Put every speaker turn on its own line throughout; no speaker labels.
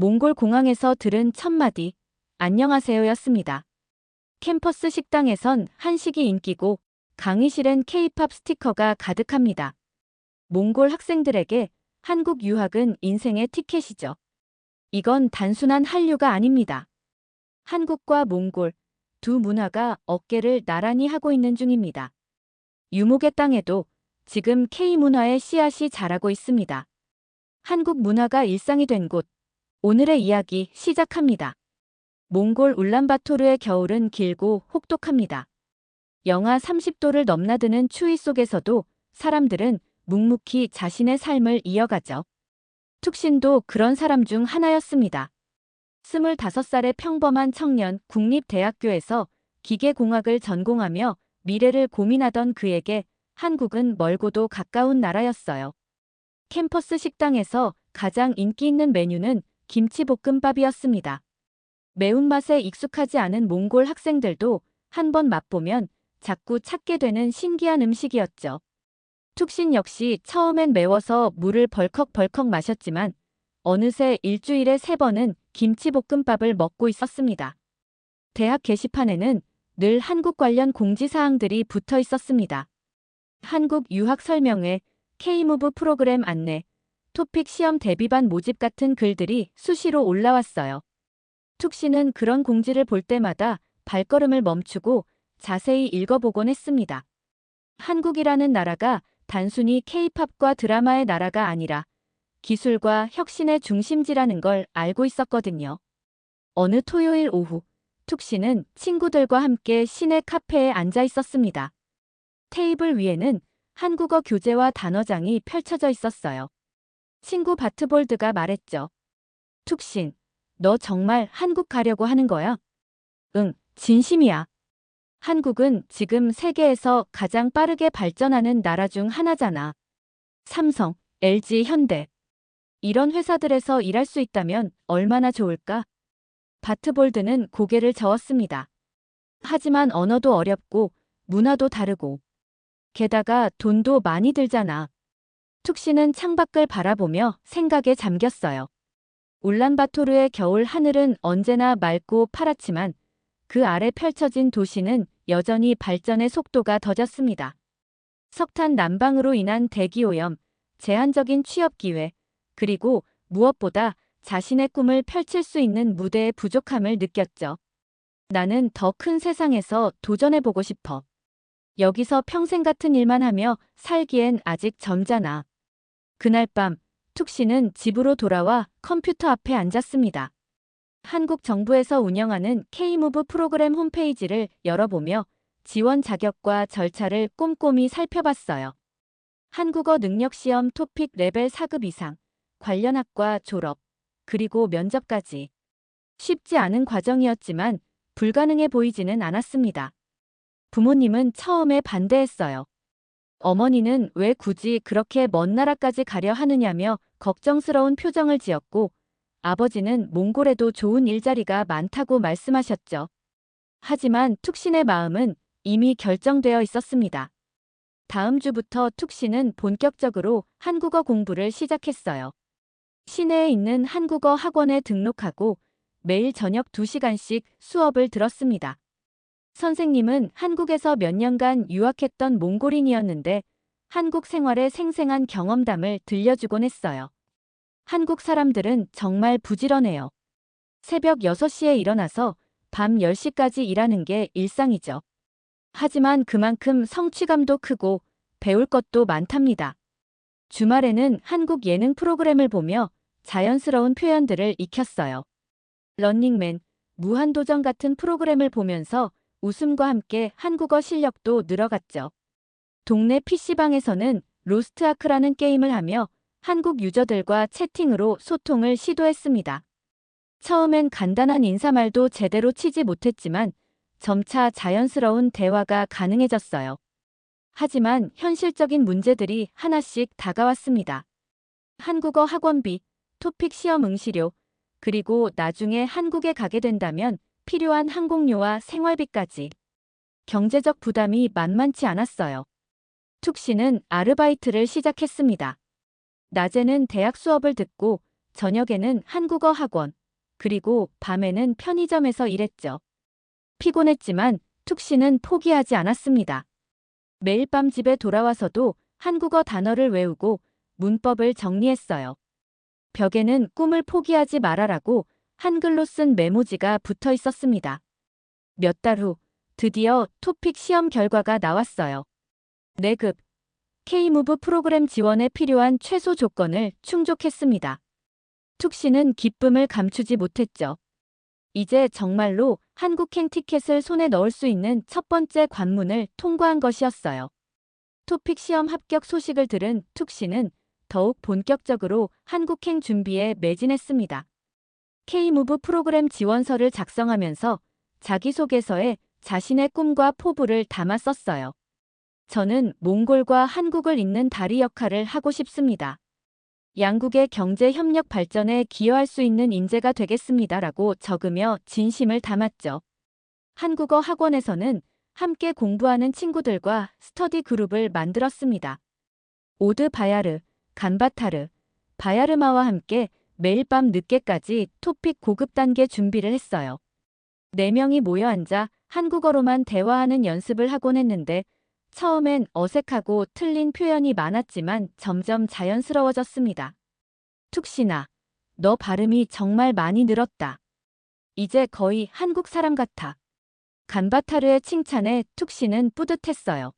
몽골 공항에서 들은 첫마디 안녕하세요였습니다. 캠퍼스 식당에선 한식이 인기고 강의실엔 K-팝 스티커가 가득합니다. 몽골 학생들에게 한국 유학은 인생의 티켓이죠. 이건 단순한 한류가 아닙니다. 한국과 몽골 두 문화가 어깨를 나란히 하고 있는 중입니다. 유목의 땅에도 지금 K-문화의 씨앗이 자라고 있습니다. 한국 문화가 일상이 된 곳, 오늘의 이야기 시작합니다. 몽골 울란바토르의 겨울은 길고 혹독합니다. 영하 30도를 넘나드는 추위 속에서도 사람들은 묵묵히 자신의 삶을 이어가죠. 툭신도 그런 사람 중 하나였습니다. 25살의 평범한 청년 국립대학교에서 기계공학을 전공하며 미래를 고민하던 그에게 한국은 멀고도 가까운 나라였어요. 캠퍼스 식당에서 가장 인기 있는 메뉴는 김치볶음밥이었습니다. 매운맛에 익숙하지 않은 몽골 학생들도 한번 맛보면 자꾸 찾게 되는 신기한 음식이었죠. 툭신 역시 처음엔 매워서 물을 벌컥벌컥 마셨지만 어느새 일주일에 3번은 김치볶음밥을 먹고 있었습니다. 대학 게시판에는 늘 한국 관련 공지사항들이 붙어 있었습니다. 한국 유학 설명회, K-무브 프로그램 안내, 토픽 시험 대비반 모집 같은 글들이 수시로 올라왔어요. 툭신은 그런 공지를 볼 때마다 발걸음을 멈추고 자세히 읽어보곤 했습니다. 한국이라는 나라가 단순히 K-팝과 드라마의 나라가 아니라 기술과 혁신의 중심지라는 걸 알고 있었거든요. 어느 토요일 오후, 툭신은 친구들과 함께 시내 카페에 앉아 있었습니다. 테이블 위에는 한국어 교재와 단어장이 펼쳐져 있었어요. 친구 바트볼드가 말했죠. 툭신, 너 정말 한국 가려고 하는 거야? 응, 진심이야. 한국은 지금 세계에서 가장 빠르게 발전하는 나라 중 하나잖아. 삼성, LG, 현대. 이런 회사들에서 일할 수 있다면 얼마나 좋을까? 바트볼드는 고개를 저었습니다. 하지만 언어도 어렵고 문화도 다르고 게다가 돈도 많이 들잖아. 툭신은 창밖을 바라보며 생각에 잠겼어요. 울란바토르의 겨울 하늘은 언제나 맑고 파랗지만 그 아래 펼쳐진 도시는 여전히 발전의 속도가 더뎠습니다. 석탄 난방으로 인한 대기오염, 제한적인 취업 기회, 그리고 무엇보다 자신의 꿈을 펼칠 수 있는 무대의 부족함을 느꼈죠. 나는 더 큰 세상에서 도전해보고 싶어. 여기서 평생 같은 일만 하며 살기엔 아직 젊잖아. 그날 밤, 툭신은 집으로 돌아와 컴퓨터 앞에 앉았습니다. 한국 정부에서 운영하는 K-무브 프로그램 홈페이지를 열어보며 지원 자격과 절차를 꼼꼼히 살펴봤어요. 한국어 능력시험 토픽 레벨 4급 이상, 관련 학과 졸업, 그리고 면접까지. 쉽지 않은 과정이었지만 불가능해 보이지는 않았습니다. 부모님은 처음에 반대했어요. 어머니는 왜 굳이 그렇게 먼 나라까지 가려 하느냐며 걱정스러운 표정을 지었고 아버지는 몽골에도 좋은 일자리가 많다고 말씀하셨죠. 하지만 툭신의 마음은 이미 결정되어 있었습니다. 다음 주부터 툭신은 본격적으로 한국어 공부를 시작했어요. 시내에 있는 한국어 학원에 등록하고 매일 저녁 2시간씩 수업을 들었습니다. 선생님은 한국에서 몇 년간 유학했던 몽골인이었는데 한국 생활의 생생한 경험담을 들려주곤 했어요. 한국 사람들은 정말 부지런해요. 새벽 6시에 일어나서 밤 10시까지 일하는 게 일상이죠. 하지만 그만큼 성취감도 크고 배울 것도 많답니다. 주말에는 한국 예능 프로그램을 보며 자연스러운 표현들을 익혔어요. 런닝맨, 무한도전 같은 프로그램을 보면서 웃음과 함께 한국어 실력도 늘어갔죠. 동네 PC방에서는 로스트아크라는 게임을 하며 한국 유저들과 채팅으로 소통을 시도했습니다. 처음엔 간단한 인사말도 제대로 치지 못했지만 점차 자연스러운 대화가 가능해졌어요. 하지만 현실적인 문제들이 하나씩 다가왔습니다. 한국어 학원비, 토픽 시험 응시료, 그리고 나중에 한국에 가게 된다면 필요한 항공료와 생활비까지. 경제적 부담이 만만치 않았어요. 툭신은 아르바이트를 시작했습니다. 낮에는 대학 수업을 듣고 저녁에는 한국어 학원, 그리고 밤에는 편의점에서 일했죠. 피곤했지만 툭 씨는 포기하지 않았습니다. 매일 밤 집에 돌아와서도 한국어 단어를 외우고 문법을 정리했어요. 벽에는 꿈을 포기하지 말아라고 한글로 쓴 메모지가 붙어 있었습니다. 몇 달 후 드디어 토픽 시험 결과가 나왔어요. 내급 K-무브 프로그램 지원에 필요한 최소 조건을 충족했습니다. 툭 씨는 기쁨을 감추지 못했죠. 이제 정말로 한국행 티켓을 손에 넣을 수 있는 첫 번째 관문을 통과한 것이었어요. 토픽 시험 합격 소식을 들은 툭 씨는 더욱 본격적으로 한국행 준비에 매진했습니다. K-무브 프로그램 지원서를 작성하면서 자기소개서에 자신의 꿈과 포부를 담아 썼어요. 저는 몽골과 한국을 잇는 다리 역할을 하고 싶습니다. 양국의 경제 협력 발전에 기여할 수 있는 인재가 되겠습니다라고 적으며 진심을 담았죠. 한국어 학원에서는 함께 공부하는 친구들과 스터디 그룹을 만들었습니다. 오드 바야르, 간바타르, 바야르마와 함께 매일 밤 늦게까지 토픽 고급 단계 준비를 했어요. 4명이 모여 앉아 한국어로만 대화하는 연습을 하곤 했는데 처음엔 어색하고 틀린 표현이 많았지만 점점 자연스러워졌습니다. 툭 씨나, 너 발음이 정말 많이 늘었다. 이제 거의 한국 사람 같아. 간바타르의 칭찬에 툭 씨는 뿌듯했어요.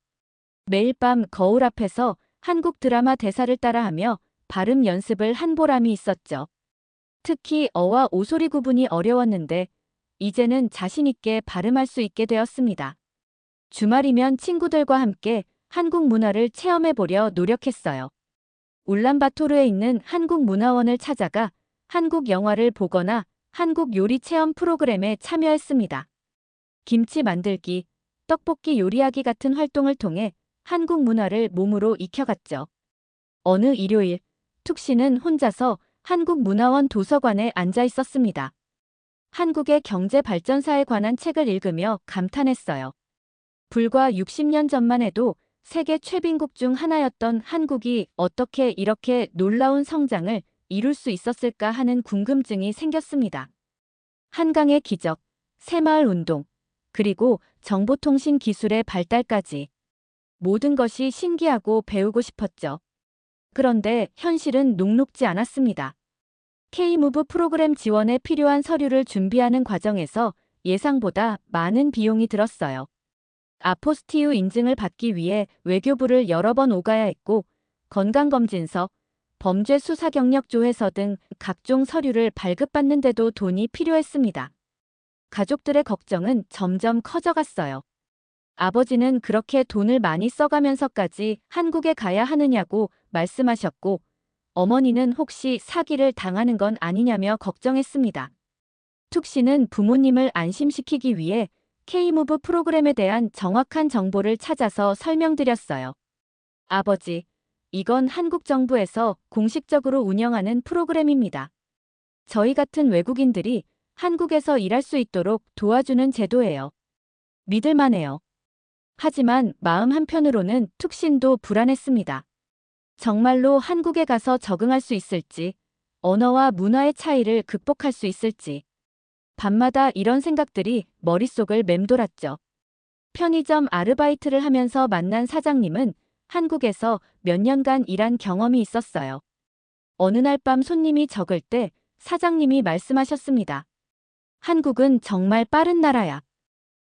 매일 밤 거울 앞에서 한국 드라마 대사를 따라하며 발음 연습을 한 보람이 있었죠. 특히 어와 오소리 구분이 어려웠는데 이제는 자신 있게 발음할 수 있게 되었습니다. 주말이면 친구들과 함께 한국 문화를 체험해보려 노력했어요. 울란바토르에 있는 한국문화원을 찾아가 한국 영화를 보거나 한국 요리 체험 프로그램에 참여했습니다. 김치 만들기, 떡볶이 요리하기 같은 활동을 통해 한국 문화를 몸으로 익혀갔죠. 어느 일요일, 툭 씨는 혼자서 한국문화원 도서관에 앉아 있었습니다. 한국의 경제 발전사에 관한 책을 읽으며 감탄했어요. 불과 60년 전만 해도 세계 최빈국 중 하나였던 한국이 어떻게 이렇게 놀라운 성장을 이룰 수 있었을까 하는 궁금증이 생겼습니다. 한강의 기적, 새마을 운동, 그리고 정보통신 기술의 발달까지 모든 것이 신기하고 배우고 싶었죠. 그런데 현실은 녹록지 않았습니다. K-무브 프로그램 지원에 필요한 서류를 준비하는 과정에서 예상보다 많은 비용이 들었어요. 아포스티유 인증을 받기 위해 외교부를 여러 번 오가야 했고 건강검진서, 범죄수사경력조회서 등 각종 서류를 발급받는데도 돈이 필요했습니다. 가족들의 걱정은 점점 커져갔어요. 아버지는 그렇게 돈을 많이 써가면서까지 한국에 가야 하느냐고 말씀하셨고 어머니는 혹시 사기를 당하는 건 아니냐며 걱정했습니다. 툭 씨는 부모님을 안심시키기 위해 K-무브 프로그램에 대한 정확한 정보를 찾아서 설명드렸어요. 아버지, 이건 한국 정부에서 공식적으로 운영하는 프로그램입니다. 저희 같은 외국인들이 한국에서 일할 수 있도록 도와주는 제도예요. 믿을만해요. 하지만 마음 한편으로는 툭 씨도 불안했습니다. 정말로 한국에 가서 적응할 수 있을지, 언어와 문화의 차이를 극복할 수 있을지. 밤마다 이런 생각들이 머릿속을 맴돌았죠. 편의점 아르바이트를 하면서 만난 사장님은 한국에서 몇 년간 일한 경험이 있었어요. 어느 날 밤 손님이 적을 때 사장님이 말씀하셨습니다. 한국은 정말 빠른 나라야.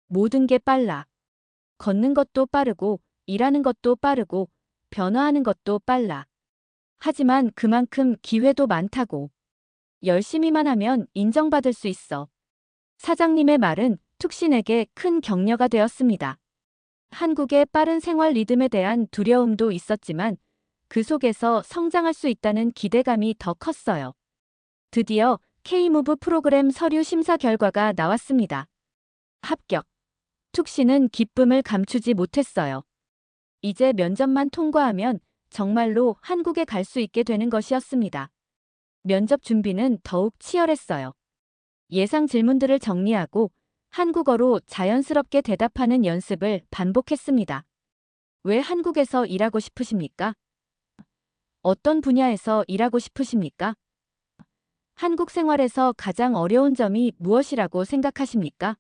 모든 게 빨라. 걷는 것도 빠르고, 일하는 것도 빠르고, 변화하는 것도 빨라. 하지만 그만큼 기회도 많다고. 열심히만 하면 인정받을 수 있어. 사장님의 말은 툭 씨에게 큰 격려가 되었습니다. 한국의 빠른 생활 리듬에 대한 두려움도 있었지만 그 속에서 성장할 수 있다는 기대감이 더 컸어요. 드디어 K-무브 프로그램 서류 심사 결과가 나왔습니다. 합격. 툭 씨는 기쁨을 감추지 못했어요. 이제 면접만 통과하면 정말로 한국에 갈 수 있게 되는 것이었습니다. 면접 준비는 더욱 치열했어요. 예상 질문들을 정리하고 한국어로 자연스럽게 대답하는 연습을 반복했습니다. 왜 한국에서 일하고 싶으십니까? 어떤 분야에서 일하고 싶으십니까? 한국 생활에서 가장 어려운 점이 무엇이라고 생각하십니까?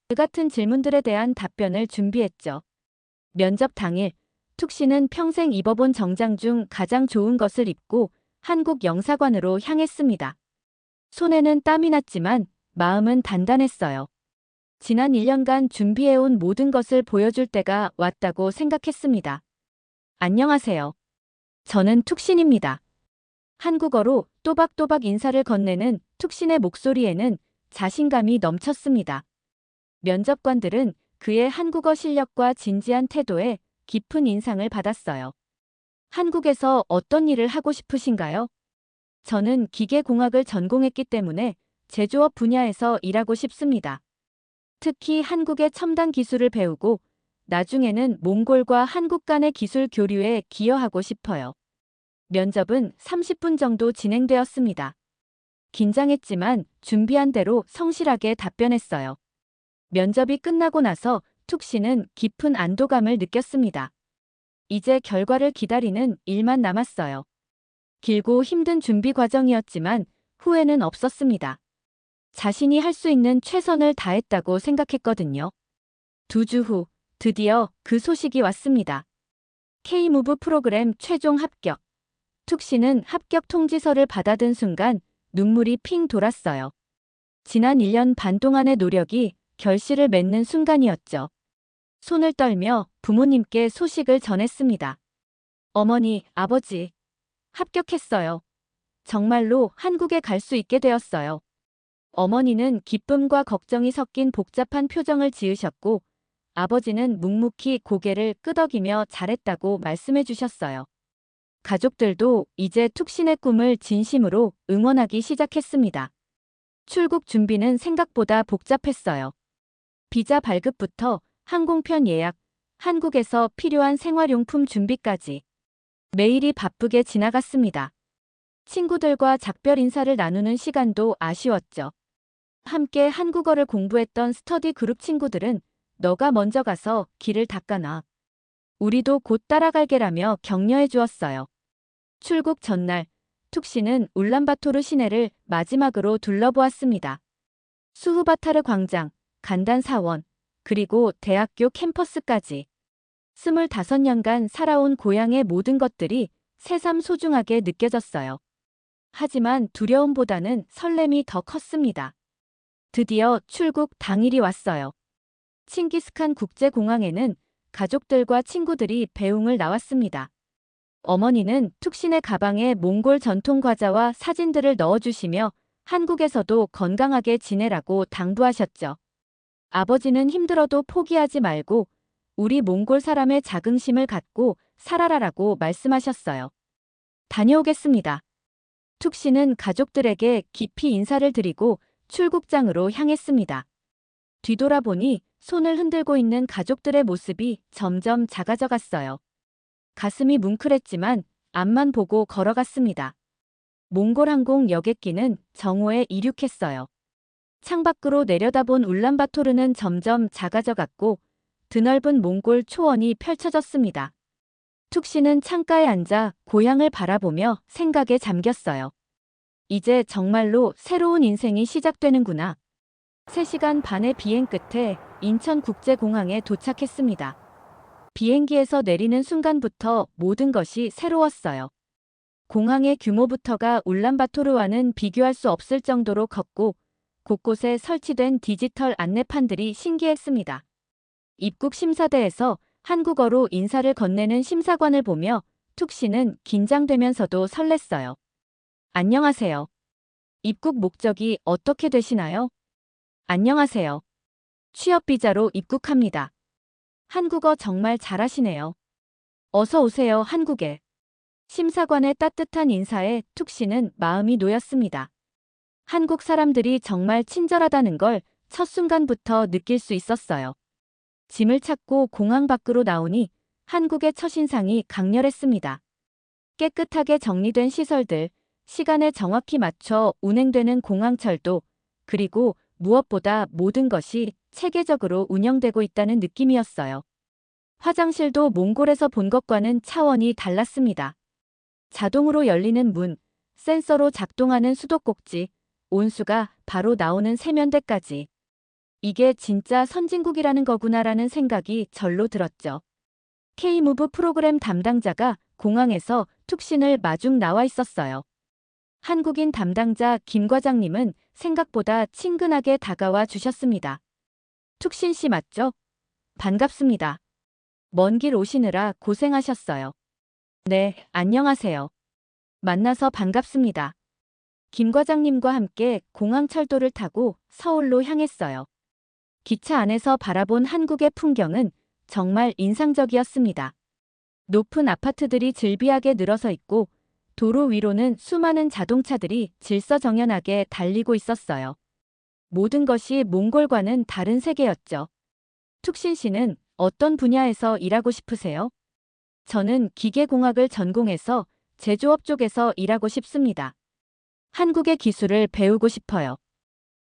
그 같은 질문들에 대한 답변을 준비했죠. 면접 당일, 툭 씨는 평생 입어본 정장 중 가장 좋은 것을 입고 한국 영사관으로 향했습니다. 손에는 땀이 났지만 마음은 단단했어요. 지난 1년간 준비해온 모든 것을 보여줄 때가 왔다고 생각했습니다. 안녕하세요. 저는 툭신입니다. 한국어로 또박또박 인사를 건네는 툭신의 목소리에는 자신감이 넘쳤습니다. 면접관들은 그의 한국어 실력과 진지한 태도에 깊은 인상을 받았어요. 한국에서 어떤 일을 하고 싶으신가요? 저는 기계공학을 전공했기 때문에 제조업 분야에서 일하고 싶습니다. 특히 한국의 첨단 기술을 배우고 나중에는 몽골과 한국 간의 기술 교류에 기여하고 싶어요. 면접은 30분 정도 진행되었습니다. 긴장했지만 준비한 대로 성실하게 답변했어요. 면접이 끝나고 나서 툭 씨는 깊은 안도감을 느꼈습니다. 이제 결과를 기다리는 일만 남았어요. 길고 힘든 준비 과정이었지만 후회는 없었습니다. 자신이 할 수 있는 최선을 다했다고 생각했거든요. 2주 후 드디어 그 소식이 왔습니다. K-무브 프로그램 최종 합격. 툭 씨는 합격 통지서를 받아든 순간 눈물이 핑 돌았어요. 지난 1년 반 동안의 노력이 결실을 맺는 순간이었죠. 손을 떨며 부모님께 소식을 전했습니다. 어머니, 아버지, 합격했어요. 정말로 한국에 갈 수 있게 되었어요. 어머니는 기쁨과 걱정이 섞인 복잡한 표정을 지으셨고, 아버지는 묵묵히 고개를 끄덕이며 잘했다고 말씀해 주셨어요. 가족들도 이제 툭신의 꿈을 진심으로 응원하기 시작했습니다. 출국 준비는 생각보다 복잡했어요. 비자 발급부터 항공편 예약, 한국에서 필요한 생활용품 준비까지 매일이 바쁘게 지나갔습니다. 친구들과 작별 인사를 나누는 시간도 아쉬웠죠. 함께 한국어를 공부했던 스터디 그룹 친구들은 너가 먼저 가서 길을 닦아놔. 우리도 곧 따라갈게라며 격려해 주었어요. 출국 전날, 툭 씨는 울란바토르 시내를 마지막으로 둘러보았습니다. 수후바타르 광장, 간단 사원, 그리고 대학교 캠퍼스까지 25년간 살아온 고향의 모든 것들이 새삼 소중하게 느껴졌어요. 하지만 두려움보다는 설렘이 더 컸습니다. 드디어 출국 당일이 왔어요. 칭기스칸 국제공항에는 가족들과 친구들이 배웅을 나왔습니다. 어머니는 툭신의 가방에 몽골 전통 과자와 사진들을 넣어주시며 한국에서도 건강하게 지내라고 당부하셨죠. 아버지는 힘들어도 포기하지 말고 우리 몽골 사람의 자긍심을 갖고 살아라라고 말씀하셨어요. 다녀오겠습니다. 툭 씨는 가족들에게 깊이 인사를 드리고 출국장으로 향했습니다. 뒤돌아보니 손을 흔들고 있는 가족들의 모습이 점점 작아져 갔어요. 가슴이 뭉클했지만 앞만 보고 걸어갔습니다. 몽골 항공 여객기는 정오에 이륙했어요. 창밖으로 내려다본 울란바토르는 점점 작아져 갔고 드넓은 몽골 초원이 펼쳐졌습니다. 툭 씨는 창가에 앉아 고향을 바라보며 생각에 잠겼어요. 이제 정말로 새로운 인생이 시작되는구나. 3시간 반의 비행 끝에 인천국제공항에 도착했습니다. 비행기에서 내리는 순간부터 모든 것이 새로웠어요. 공항의 규모부터가 울란바토르와는 비교할 수 없을 정도로 컸고 곳곳에 설치된 디지털 안내판들이 신기했습니다. 입국 심사대에서 한국어로 인사를 건네는 심사관을 보며 툭 씨는 긴장되면서도 설렜어요. 안녕하세요. 입국 목적이 어떻게 되시나요? 안녕하세요. 취업비자로 입국합니다. 한국어 정말 잘하시네요. 어서 오세요, 한국에. 심사관의 따뜻한 인사에 툭 씨는 마음이 놓였습니다. 한국 사람들이 정말 친절하다는 걸 첫 순간부터 느낄 수 있었어요. 짐을 찾고 공항 밖으로 나오니 한국의 첫인상이 강렬했습니다. 깨끗하게 정리된 시설들, 시간에 정확히 맞춰 운행되는 공항철도, 그리고 무엇보다 모든 것이 체계적으로 운영되고 있다는 느낌이었어요. 화장실도 몽골에서 본 것과는 차원이 달랐습니다. 자동으로 열리는 문, 센서로 작동하는 수도꼭지, 온수가 바로 나오는 세면대까지. 이게 진짜 선진국이라는 거구나라는 생각이 절로 들었죠. K무브 프로그램 담당자가 공항에서 툭신을 마중 나와 있었어요. 한국인 담당자 김 과장님은 생각보다 친근하게 다가와 주셨습니다. 툭신 씨 맞죠? 반갑습니다. 먼 길 오시느라 고생하셨어요. 네, 안녕하세요. 만나서 반갑습니다. 김 과장님과 함께 공항철도를 타고 서울로 향했어요. 기차 안에서 바라본 한국의 풍경은 정말 인상적이었습니다. 높은 아파트들이 즐비하게 늘어서 있고 도로 위로는 수많은 자동차들이 질서정연하게 달리고 있었어요. 모든 것이 몽골과는 다른 세계였죠. 툭신 씨는 어떤 분야에서 일하고 싶으세요? 저는 기계공학을 전공해서 제조업 쪽에서 일하고 싶습니다. 한국의 기술을 배우고 싶어요.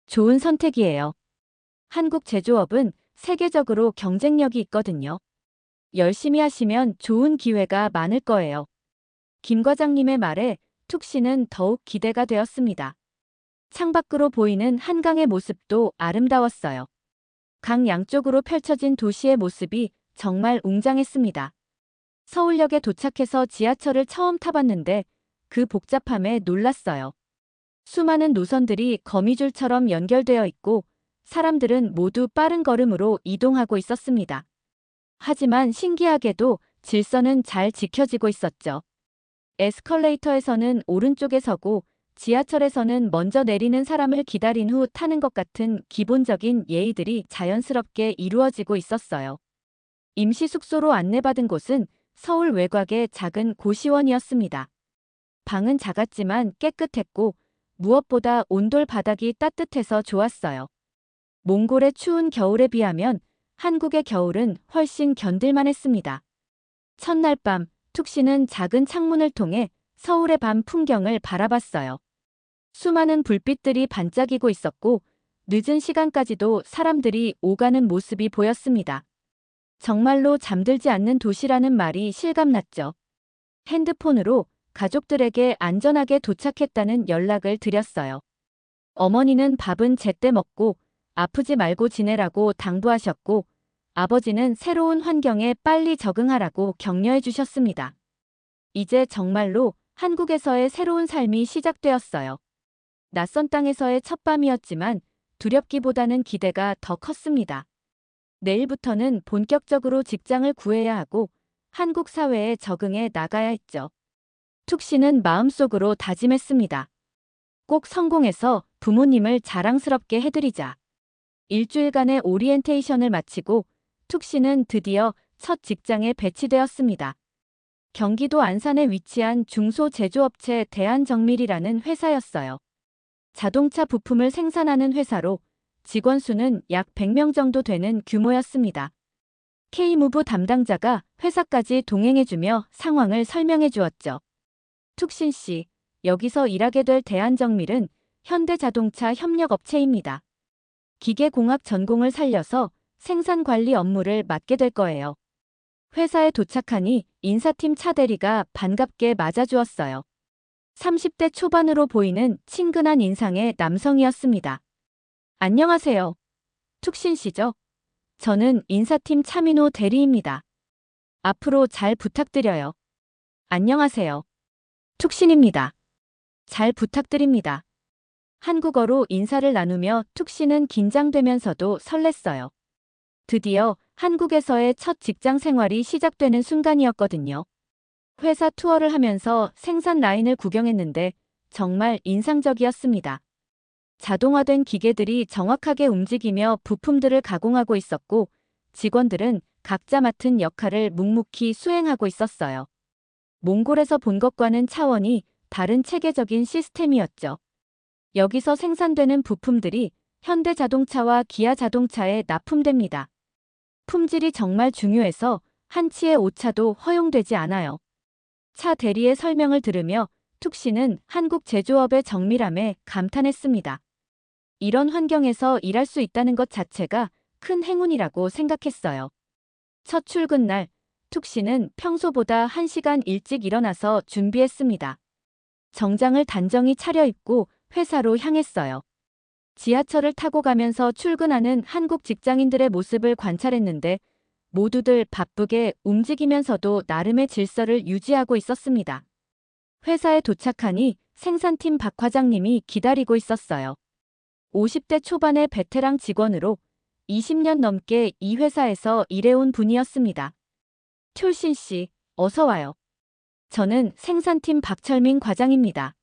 좋은 선택이에요. 한국 제조업은 세계적으로 경쟁력이 있거든요. 열심히 하시면 좋은 기회가 많을 거예요. 김 과장님의 말에 툭신은 더욱 기대가 되었습니다. 창밖으로 보이는 한강의 모습도 아름다웠어요. 강 양쪽으로 펼쳐진 도시의 모습이 정말 웅장했습니다. 서울역에 도착해서 지하철을 처음 타봤는데 그 복잡함에 놀랐어요. 수많은 노선들이 거미줄처럼 연결되어 있고 사람들은 모두 빠른 걸음으로 이동하고 있었습니다. 하지만 신기하게도 질서는 잘 지켜지고 있었죠. 에스컬레이터에서는 오른쪽에 서고 지하철에서는 먼저 내리는 사람을 기다린 후 타는 것 같은 기본적인 예의들이 자연스럽게 이루어지고 있었어요. 임시 숙소로 안내받은 곳은 서울 외곽의 작은 고시원이었습니다. 방은 작았지만 깨끗했고 무엇보다 온돌 바닥이 따뜻해서 좋았어요. 몽골의 추운 겨울에 비하면 한국의 겨울은 훨씬 견딜만 했습니다. 첫날 밤, 툭신은 작은 창문을 통해 서울의 밤 풍경을 바라봤어요. 수많은 불빛들이 반짝이고 있었고 늦은 시간까지도 사람들이 오가는 모습이 보였습니다. 정말로 잠들지 않는 도시라는 말이 실감났죠. 핸드폰으로 가족들에게 안전하게 도착했다는 연락을 드렸어요. 어머니는 밥은 제때 먹고 아프지 말고 지내라고 당부하셨고 아버지는 새로운 환경에 빨리 적응하라고 격려해 주셨습니다. 이제 정말로 한국에서의 새로운 삶이 시작되었어요. 낯선 땅에서의 첫 밤이었지만 두렵기보다는 기대가 더 컸습니다. 내일부터는 본격적으로 직장을 구해야 하고 한국 사회에 적응해 나가야 했죠. 툭신은 마음속으로 다짐했습니다. 꼭 성공해서 부모님을 자랑스럽게 해드리자. 일주일간의 오리엔테이션을 마치고 툭신은 드디어 첫 직장에 배치되었습니다. 경기도 안산에 위치한 중소제조업체 대한정밀이라는 회사였어요. 자동차 부품을 생산하는 회사로 직원 수는 약 100명 정도 되는 규모였습니다. K무브 담당자가 회사까지 동행해주며 상황을 설명해 주었죠. 툭신 씨, 여기서 일하게 될 대한정밀은 현대자동차 협력업체입니다. 기계공학 전공을 살려서 생산관리 업무를 맡게 될 거예요. 회사에 도착하니 인사팀 차 대리가 반갑게 맞아주었어요. 30대 초반으로 보이는 친근한 인상의 남성이었습니다. 안녕하세요. 툭신 씨죠? 저는 인사팀 차민호 대리입니다. 앞으로 잘 부탁드려요. 안녕하세요. 툭신입니다. 잘 부탁드립니다. 한국어로 인사를 나누며 툭신은 긴장되면서도 설렜어요. 드디어 한국에서의 첫 직장 생활이 시작되는 순간이었거든요. 회사 투어를 하면서 생산 라인을 구경했는데 정말 인상적이었습니다. 자동화된 기계들이 정확하게 움직이며 부품들을 가공하고 있었고 직원들은 각자 맡은 역할을 묵묵히 수행하고 있었어요. 몽골에서 본 것과는 차원이 다른 체계적인 시스템이었죠. 여기서 생산되는 부품들이 현대자동차와 기아자동차에 납품됩니다. 품질이 정말 중요해서 한치의 오차도 허용되지 않아요. 차 대리의 설명을 들으며 툭신은 한국 제조업의 정밀함에 감탄했습니다. 이런 환경에서 일할 수 있다는 것 자체가 큰 행운이라고 생각했어요. 첫 출근 날, 툭신은 평소보다 1시간 일찍 일어나서 준비했습니다. 정장을 단정히 차려입고 회사로 향했어요. 지하철을 타고 가면서 출근하는 한국 직장인들의 모습을 관찰했는데 모두들 바쁘게 움직이면서도 나름의 질서를 유지하고 있었습니다. 회사에 도착하니 생산팀 박 과장님이 기다리고 있었어요. 50대 초반의 베테랑 직원으로 20년 넘게 이 회사에서 일해온 분이었습니다. 툴신 씨, 어서 와요. 저는 생산팀 박철민 과장입니다.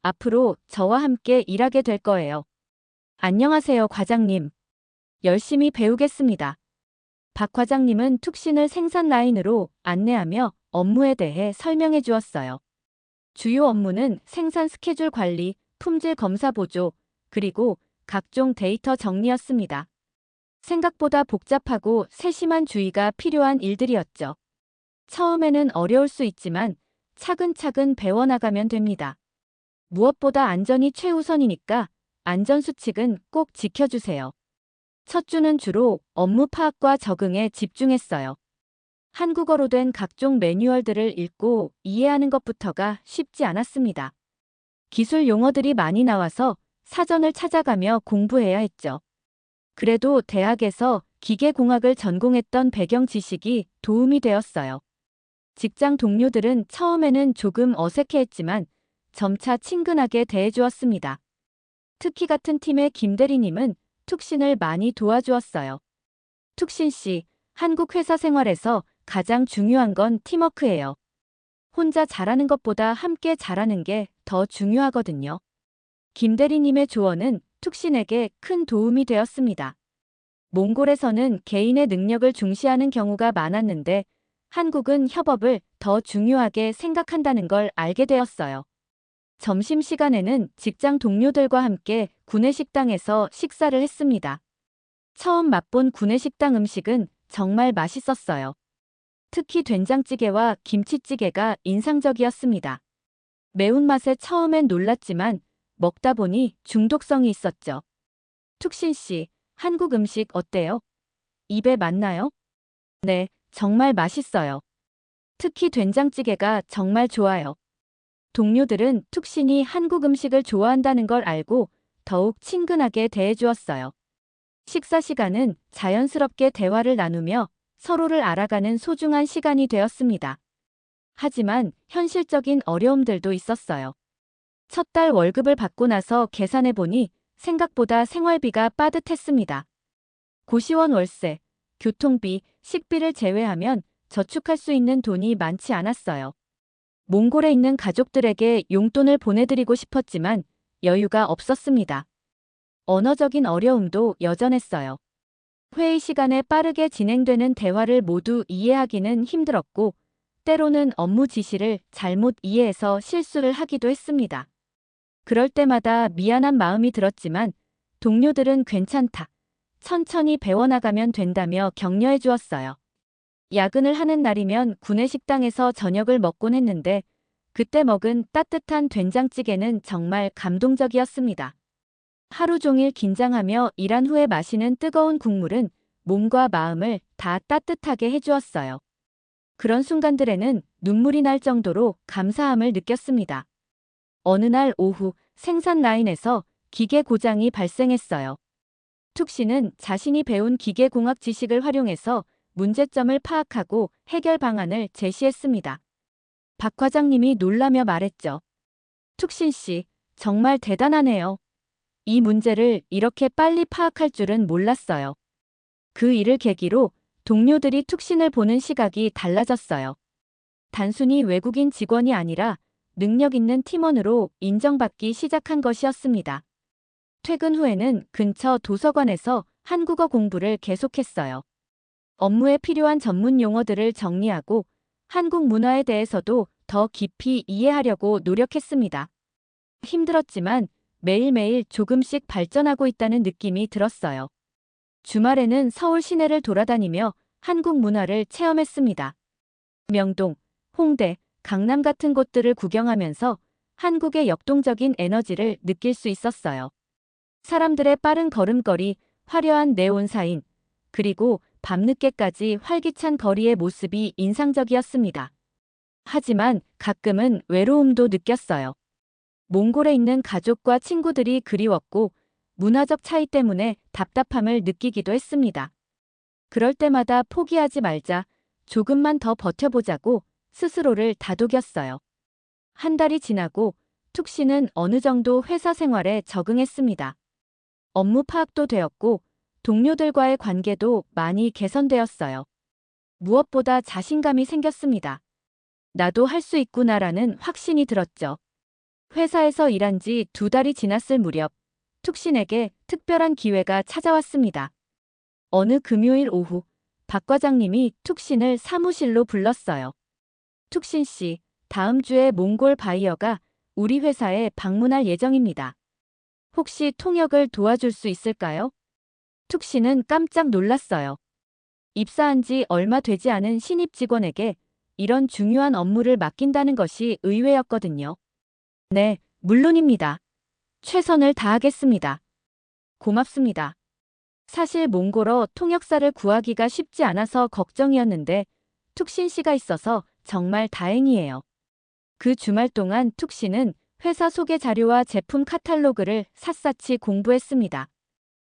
앞으로 저와 함께 일하게 될 거예요. 안녕하세요, 과장님. 열심히 배우겠습니다. 박 과장님은 툭신을 생산 라인으로 안내하며 업무에 대해 설명해 주었어요. 주요 업무는 생산 스케줄 관리, 품질 검사 보조, 그리고 각종 데이터 정리였습니다. 생각보다 복잡하고 세심한 주의가 필요한 일들이었죠. 처음에는 어려울 수 있지만 차근차근 배워나가면 됩니다. 무엇보다 안전이 최우선이니까 안전수칙은 꼭 지켜주세요. 첫 주는 주로 업무 파악과 적응에 집중했어요. 한국어로 된 각종 매뉴얼들을 읽고 이해하는 것부터가 쉽지 않았습니다. 기술 용어들이 많이 나와서 사전을 찾아가며 공부해야 했죠. 그래도 대학에서 기계공학을 전공했던 배경 지식이 도움이 되었어요. 직장 동료들은 처음에는 조금 어색해했지만 점차 친근하게 대해주었습니다. 특히 같은 팀의 김 대리님은 툭신을 많이 도와주었어요. 툭신 씨, 한국 회사 생활에서 가장 중요한 건 팀워크예요. 혼자 잘하는 것보다 함께 잘하는 게 더 중요하거든요. 김 대리님의 조언은 툭신에게 큰 도움이 되었습니다. 몽골에서는 개인의 능력을 중시하는 경우가 많았는데 한국은 협업을 더 중요하게 생각한다는 걸 알게 되었어요. 점심시간에는 직장 동료들과 함께 구내식당에서 식사를 했습니다. 처음 맛본 구내식당 음식은 정말 맛있었어요. 특히 된장찌개와 김치찌개가 인상적이었습니다. 매운맛에 처음엔 놀랐지만 먹다 보니 중독성이 있었죠. 툭신 씨, 한국 음식 어때요? 입에 맞나요? 네, 정말 맛있어요. 특히 된장찌개가 정말 좋아요. 동료들은 툭신이 한국 음식을 좋아한다는 걸 알고 더욱 친근하게 대해주었어요. 식사 시간은 자연스럽게 대화를 나누며 서로를 알아가는 소중한 시간이 되었습니다. 하지만 현실적인 어려움들도 있었어요. 첫 달 월급을 받고 나서 계산해 보니 생각보다 생활비가 빠듯했습니다. 고시원 월세, 교통비, 식비를 제외하면 저축할 수 있는 돈이 많지 않았어요. 몽골에 있는 가족들에게 용돈을 보내드리고 싶었지만 여유가 없었습니다. 언어적인 어려움도 여전했어요. 회의 시간에 빠르게 진행되는 대화를 모두 이해하기는 힘들었고, 때로는 업무 지시를 잘못 이해해서 실수를 하기도 했습니다. 그럴 때마다 미안한 마음이 들었지만 동료들은 괜찮다, 천천히 배워나가면 된다며 격려해 주었어요. 야근을 하는 날이면 구내식당에서 저녁을 먹곤 했는데 그때 먹은 따뜻한 된장찌개는 정말 감동적이었습니다. 하루 종일 긴장하며 일한 후에 마시는 뜨거운 국물은 몸과 마음을 다 따뜻하게 해주었어요. 그런 순간들에는 눈물이 날 정도로 감사함을 느꼈습니다. 어느 날 오후 생산 라인에서 기계 고장이 발생했어요. 툭신은 자신이 배운 기계공학 지식을 활용해서 문제점을 파악하고 해결 방안을 제시했습니다. 박 과장님이 놀라며 말했죠. 툭신 씨, 정말 대단하네요. 이 문제를 이렇게 빨리 파악할 줄은 몰랐어요. 그 일을 계기로 동료들이 툭신을 보는 시각이 달라졌어요. 단순히 외국인 직원이 아니라 능력 있는 팀원으로 인정받기 시작한 것이었습니다. 퇴근 후에는 근처 도서관에서 한국어 공부를 계속했어요. 업무에 필요한 전문 용어들을 정리하고 한국 문화에 대해서도 더 깊이 이해하려고 노력했습니다. 힘들었지만 매일매일 조금씩 발전하고 있다는 느낌이 들었어요. 주말에는 서울 시내를 돌아다니며 한국 문화를 체험했습니다. 명동, 홍대, 강남 같은 곳들을 구경하면서 한국의 역동적인 에너지를 느낄 수 있었어요. 사람들의 빠른 걸음걸이, 화려한 네온 사인, 그리고 밤늦게까지 활기찬 거리의 모습이 인상적이었습니다. 하지만 가끔은 외로움도 느꼈어요. 몽골에 있는 가족과 친구들이 그리웠고 문화적 차이 때문에 답답함을 느끼기도 했습니다. 그럴 때마다 포기하지 말자, 조금만 더 버텨보자고 스스로를 다독였어요. 한 달이 지나고 툭 씨는 어느 정도 회사 생활에 적응했습니다. 업무 파악도 되었고 동료들과의 관계도 많이 개선되었어요. 무엇보다 자신감이 생겼습니다. 나도 할 수 있구나라는 확신이 들었죠. 회사에서 일한 지 2달이 지났을 무렵 툭신에게 특별한 기회가 찾아왔습니다. 어느 금요일 오후 박 과장님이 툭신을 사무실로 불렀어요. 툭신 씨, 다음 주에 몽골 바이어가 우리 회사에 방문할 예정입니다. 혹시 통역을 도와줄 수 있을까요? 툭신은 깜짝 놀랐어요. 입사한 지 얼마 되지 않은 신입 직원에게 이런 중요한 업무를 맡긴다는 것이 의외였거든요. 네, 물론입니다. 최선을 다하겠습니다. 고맙습니다. 사실 몽골어 통역사를 구하기가 쉽지 않아서 걱정이었는데 툭신 씨가 있어서 정말 다행이에요. 그 주말 동안 툭 씨는 회사 소개 자료와 제품 카탈로그를 샅샅이 공부했습니다.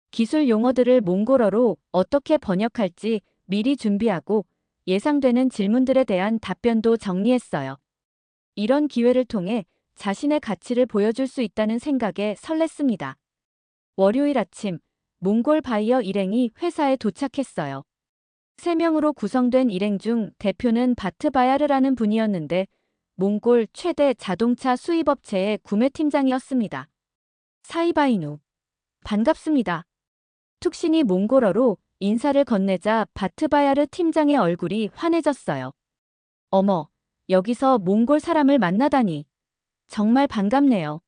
기술 용어들을 몽골어로 어떻게 번역할지 미리 준비하고 예상되는 질문들에 대한 답변도 정리했어요. 이런 기회를 통해 자신의 가치를 보여줄 수 있다는 생각에 설렜습니다. 월요일 아침, 몽골 바이어 일행이 회사에 도착했어요. 3명으로 구성된 일행 중 대표는 바트바야르라는 분이었는데 몽골 최대 자동차 수입업체의 구매팀장이었습니다. 사이바이누. 반갑습니다. 툭신이 몽골어로 인사를 건네자 바트바야르 팀장의 얼굴이 환해졌어요. 어머, 여기서 몽골 사람을 만나다니. 정말 반갑네요.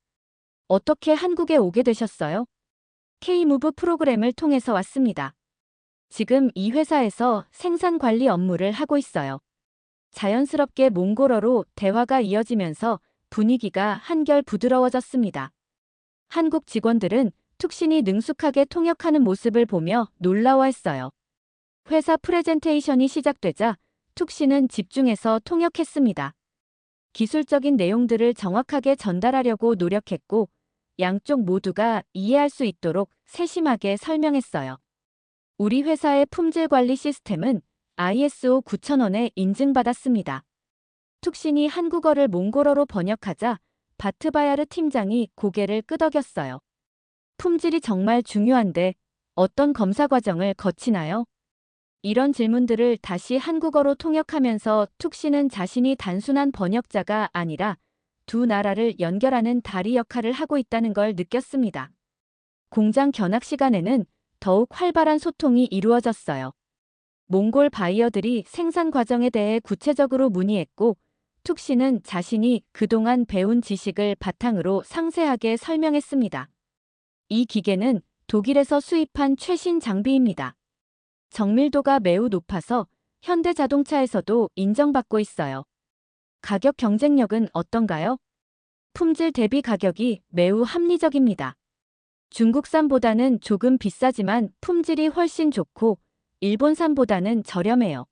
어떻게 한국에 오게 되셨어요? K-무브 프로그램을 통해서 왔습니다. 지금 이 회사에서 생산 관리 업무를 하고 있어요. 자연스럽게 몽골어로 대화가 이어지면서 분위기가 한결 부드러워졌습니다. 한국 직원들은 툭신이 능숙하게 통역하는 모습을 보며 놀라워했어요. 회사 프레젠테이션이 시작되자 툭신은 집중해서 통역했습니다. 기술적인 내용들을 정확하게 전달하려고 노력했고 양쪽 모두가 이해할 수 있도록 세심하게 설명했어요. 우리 회사의 품질 관리 시스템은 ISO 9000원에 인증받았습니다. 툭신이 한국어를 몽골어로 번역하자 바트바야르 팀장이 고개를 끄덕였어요. 품질이 정말 중요한데 어떤 검사 과정을 거치나요? 이런 질문들을 다시 한국어로 통역하면서 툭신은 자신이 단순한 번역자가 아니라 두 나라를 연결하는 다리 역할을 하고 있다는 걸 느꼈습니다. 공장 견학 시간에는 더욱 활발한 소통이 이루어졌어요. 몽골 바이어들이 생산 과정에 대해 구체적으로 문의했고 툭신은 자신이 그동안 배운 지식을 바탕으로 상세하게 설명했습니다. 이 기계는 독일에서 수입한 최신 장비입니다. 정밀도가 매우 높아서 현대자동차에서도 인정받고 있어요. 가격 경쟁력은 어떤가요? 품질 대비 가격이 매우 합리적입니다. 중국산보다는 조금 비싸지만 품질이 훨씬 좋고 일본산보다는 저렴해요.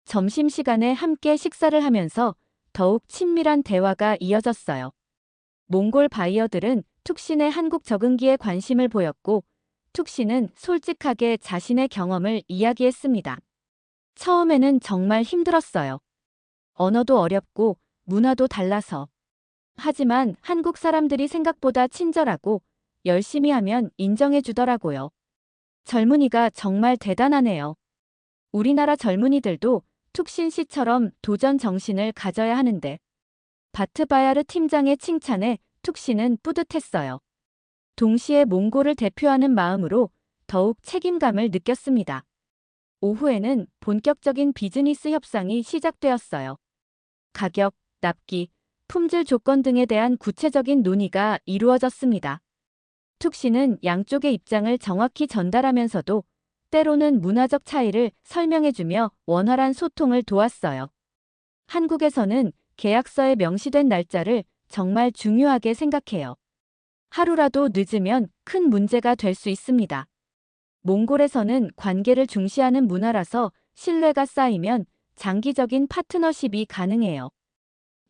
점심시간에 함께 식사를 하면서 더욱 친밀한 대화가 이어졌어요. 몽골 바이어들은 툭신의 한국 적응기에 관심을 보였고 툭신은 솔직하게 자신의 경험을 이야기했습니다. 처음에는 정말 힘들었어요. 언어도 어렵고 문화도 달라서. 하지만 한국 사람들이 생각보다 친절하고 열심히 하면 인정해 주더라고요. 젊은이가 정말 대단하네요. 우리나라 젊은이들도 툭신 씨처럼 도전 정신을 가져야 하는데. 바트바야르 팀장의 칭찬에 툭신은 뿌듯했어요. 동시에 몽골을 대표하는 마음으로 더욱 책임감을 느꼈습니다. 오후에는 본격적인 비즈니스 협상이 시작되었어요. 가격, 납기, 품질 조건 등에 대한 구체적인 논의가 이루어졌습니다. 툭신은 양쪽의 입장을 정확히 전달하면서도 때로는 문화적 차이를 설명해주며 원활한 소통을 도왔어요. 한국에서는 계약서에 명시된 날짜를 정말 중요하게 생각해요. 하루라도 늦으면 큰 문제가 될 수 있습니다. 몽골에서는 관계를 중시하는 문화라서 신뢰가 쌓이면 장기적인 파트너십이 가능해요.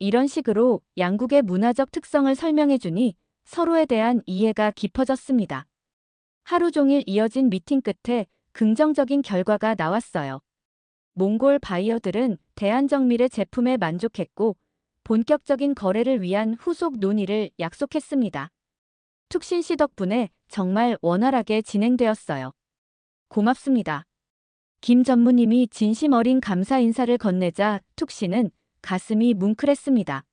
이런 식으로 양국의 문화적 특성을 설명해주니 서로에 대한 이해가 깊어졌습니다. 하루 종일 이어진 미팅 끝에 긍정적인 결과가 나왔어요. 몽골 바이어들은 대한정밀의 제품에 만족했고 본격적인 거래를 위한 후속 논의를 약속했습니다. 툭신 씨 덕분에 정말 원활하게 진행되었어요. 고맙습니다. 김 전무님이 진심 어린 감사 인사를 건네자 툭 씨는 가슴이 뭉클했습니다.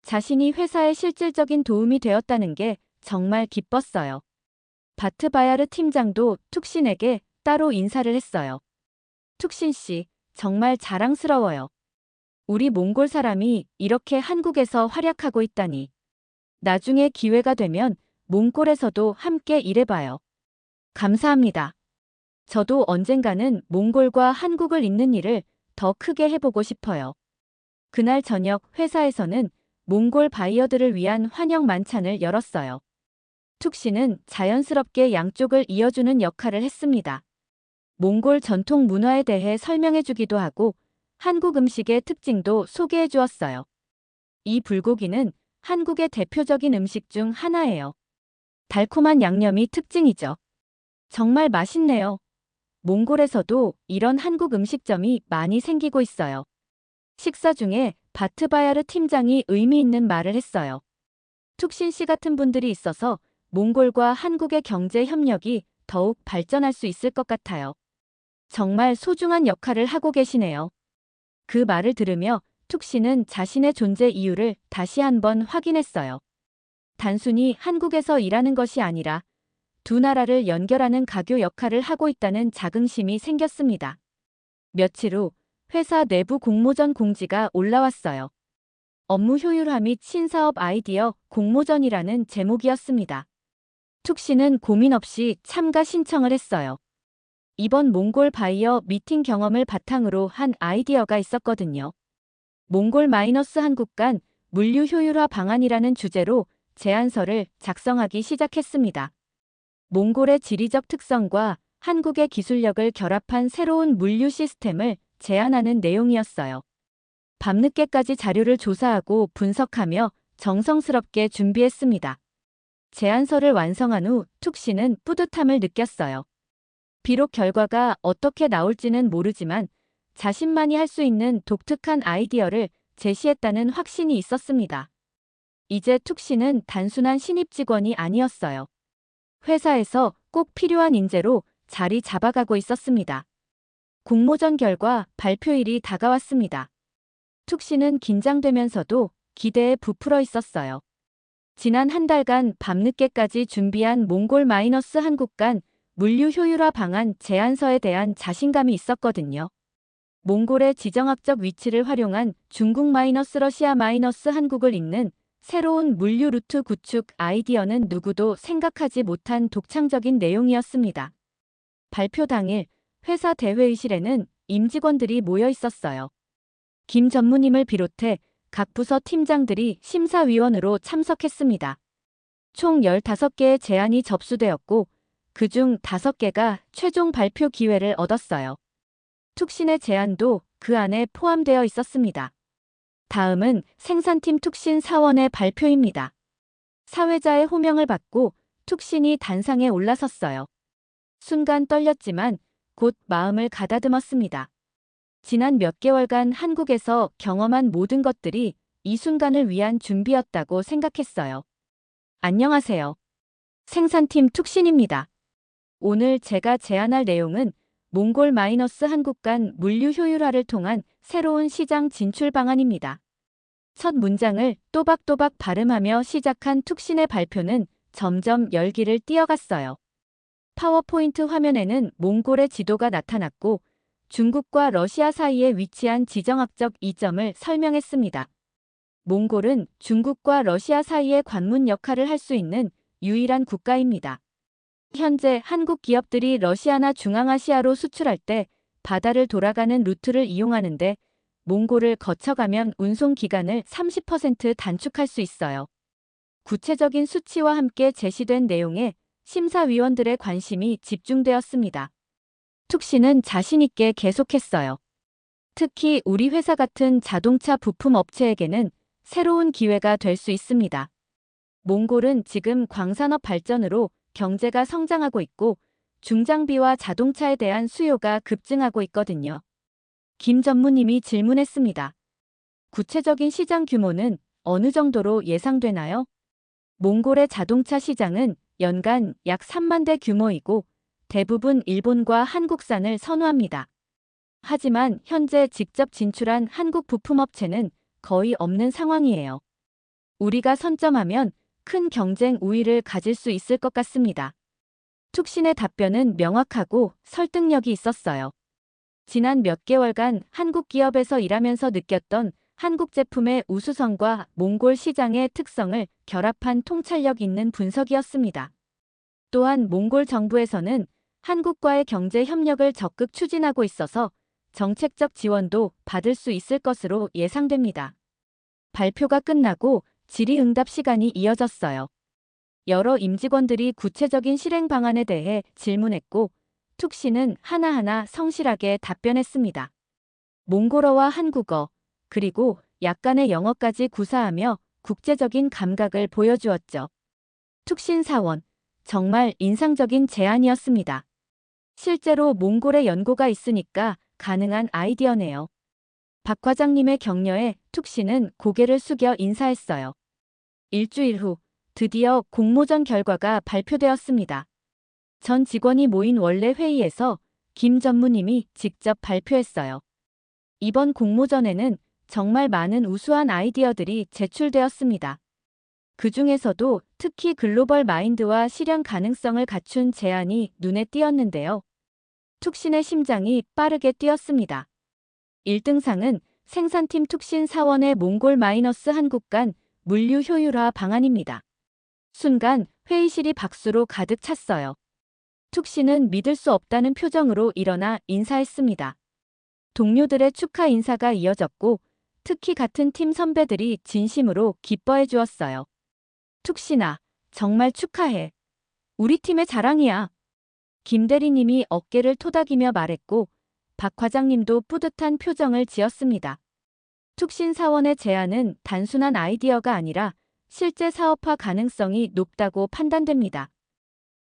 자신이 회사에 실질적인 도움이 되었다는 게 정말 기뻤어요. 바트바야르 팀장도 툭신에게 따로 인사를 했어요. 툭신 씨, 정말 자랑스러워요. 우리 몽골 사람이 이렇게 한국에서 활약하고 있다니. 나중에 기회가 되면 몽골에서도 함께 일해봐요. 감사합니다. 저도 언젠가는 몽골과 한국을 잇는 일을 더 크게 해보고 싶어요. 그날 저녁 회사에서는 몽골 바이어들을 위한 환영 만찬을 열었어요. 툭 씨는 자연스럽게 양쪽을 이어주는 역할을 했습니다. 몽골 전통 문화에 대해 설명해주기도 하고 한국 음식의 특징도 소개해 주었어요. 이 불고기는 한국의 대표적인 음식 중 하나예요. 달콤한 양념이 특징이죠. 정말 맛있네요. 몽골에서도 이런 한국 음식점이 많이 생기고 있어요. 식사 중에 바트바야르 팀장이 의미 있는 말을 했어요. 툭신 씨 같은 분들이 있어서 몽골과 한국의 경제 협력이 더욱 발전할 수 있을 것 같아요. 정말 소중한 역할을 하고 계시네요. 그 말을 들으며 툭 씨는 자신의 존재 이유를 다시 한번 확인했어요. 단순히 한국에서 일하는 것이 아니라 두 나라를 연결하는 가교 역할을 하고 있다는 자긍심이 생겼습니다. 며칠 후 회사 내부 공모전 공지가 올라왔어요. 업무 효율화 및 신사업 아이디어 공모전이라는 제목이었습니다. 툭 씨는 고민 없이 참가 신청을 했어요. 이번 몽골 바이어 미팅 경험을 바탕으로 한 아이디어가 있었거든요. 몽골 마이너스 한국 간 물류 효율화 방안이라는 주제로 제안서를 작성하기 시작했습니다. 몽골의 지리적 특성과 한국의 기술력을 결합한 새로운 물류 시스템을 제안하는 내용이었어요. 밤늦게까지 자료를 조사하고 분석하며 정성스럽게 준비했습니다. 제안서를 완성한 후 툭 씨는 뿌듯함을 느꼈어요. 비록 결과가 어떻게 나올지는 모르지만 자신만이 할 수 있는 독특한 아이디어를 제시했다는 확신이 있었습니다. 이제 툭 씨는 단순한 신입 직원이 아니었어요. 회사에서 꼭 필요한 인재로 자리 잡아가고 있었습니다. 공모전 결과 발표일이 다가왔습니다. 툭 씨는 긴장되면서도 기대에 부풀어 있었어요. 지난 한 달간 밤늦게까지 준비한 몽골 마이너스 한국 간 물류 효율화 방안 제안서에 대한 자신감이 있었거든요. 몽골의 지정학적 위치를 활용한 중국 마이너스 러시아 마이너스 한국을 잇는 새로운 물류 루트 구축 아이디어는 누구도 생각하지 못한 독창적인 내용이었습니다. 발표 당일 회사 대회의실에는 임직원들이 모여 있었어요. 김 전무님을 비롯해 각 부서 팀장들이 심사위원으로 참석했습니다. 총 15개의 제안이 접수되었고 그중 5개가 최종 발표 기회를 얻었어요. 툭신의 제안도 그 안에 포함되어 있었습니다. 다음은 생산팀 툭신 사원의 발표입니다. 사회자의 호명을 받고 툭신이 단상에 올라섰어요. 순간 떨렸지만 곧 마음을 가다듬었습니다. 지난 몇 개월간 한국에서 경험한 모든 것들이 이 순간을 위한 준비였다고 생각했어요. 안녕하세요. 생산팀 툭신입니다. 오늘 제가 제안할 내용은 몽골 마이너스 한국 간 물류 효율화를 통한 새로운 시장 진출 방안입니다. 첫 문장을 또박또박 발음하며 시작한 툭신의 발표는 점점 열기를 띠어갔어요. 파워포인트 화면에는 몽골의 지도가 나타났고 중국과 러시아 사이에 위치한 지정학적 이점을 설명했습니다. 몽골은 중국과 러시아 사이의 관문 역할을 할 수 있는 유일한 국가입니다. 현재 한국 기업들이 러시아나 중앙아시아로 수출할 때 바다를 돌아가는 루트를 이용하는데 몽골을 거쳐가면 운송 기간을 30% 단축할 수 있어요. 구체적인 수치와 함께 제시된 내용에 심사위원들의 관심이 집중되었습니다. 툭신은 자신있게 계속했어요. 특히 우리 회사 같은 자동차 부품 업체에게는 새로운 기회가 될 수 있습니다. 몽골은 지금 광산업 발전으로 경제가 성장하고 있고 중장비와 자동차에 대한 수요가 급증하고 있거든요. 김 전무님이 질문했습니다. 구체적인 시장 규모는 어느 정도로 예상되나요? 몽골의 자동차 시장은 연간 약 3만 대 규모이고 대부분 일본과 한국산을 선호합니다. 하지만 현재 직접 진출한 한국 부품업체는 거의 없는 상황이에요. 우리가 선점하면 큰 경쟁 우위를 가질 수 있을 것 같습니다. 툭신의 답변은 명확하고 설득력이 있었어요. 지난 몇 개월간 한국 기업에서 일하면서 느꼈던 한국 제품의 우수성과 몽골 시장의 특성을 결합한 통찰력 있는 분석이었습니다. 또한 몽골 정부에서는 한국과의 경제 협력을 적극 추진하고 있어서 정책적 지원도 받을 수 있을 것으로 예상됩니다. 발표가 끝나고 질의응답 시간이 이어졌어요. 여러 임직원들이 구체적인 실행 방안에 대해 질문했고 툭신은 하나하나 성실하게 답변했습니다. 몽골어와 한국어, 그리고 약간의 영어까지 구사하며 국제적인 감각을 보여주었죠. 툭신 사원, 정말 인상적인 제안이었습니다. 실제로 몽골에 연고가 있으니까 가능한 아이디어네요. 박 과장님의 격려에 툭신은 고개를 숙여 인사했어요. 일주일 후 드디어 공모전 결과가 발표되었습니다. 전 직원이 모인 원래 회의에서 김 전무님이 직접 발표했어요. 이번 공모전에는 정말 많은 우수한 아이디어들이 제출되었습니다. 그 중에서도 특히 글로벌 마인드와 실현 가능성을 갖춘 제안이 눈에 띄었는데요. 툭신의 심장이 빠르게 뛰었습니다. 1등상은 생산팀 툭신 사원의 몽골 마이너스 한국 간 물류 효율화 방안입니다. 순간 회의실이 박수로 가득 찼어요. 툭신은 믿을 수 없다는 표정으로 일어나 인사했습니다. 동료들의 축하 인사가 이어졌고 특히 같은 팀 선배들이 진심으로 기뻐해 주었어요. 툭신아, 정말 축하해. 우리 팀의 자랑이야. 김 대리님이 어깨를 토닥이며 말했고 박 과장님도 뿌듯한 표정을 지었습니다. 툭신 사원의 제안은 단순한 아이디어가 아니라 실제 사업화 가능성이 높다고 판단됩니다.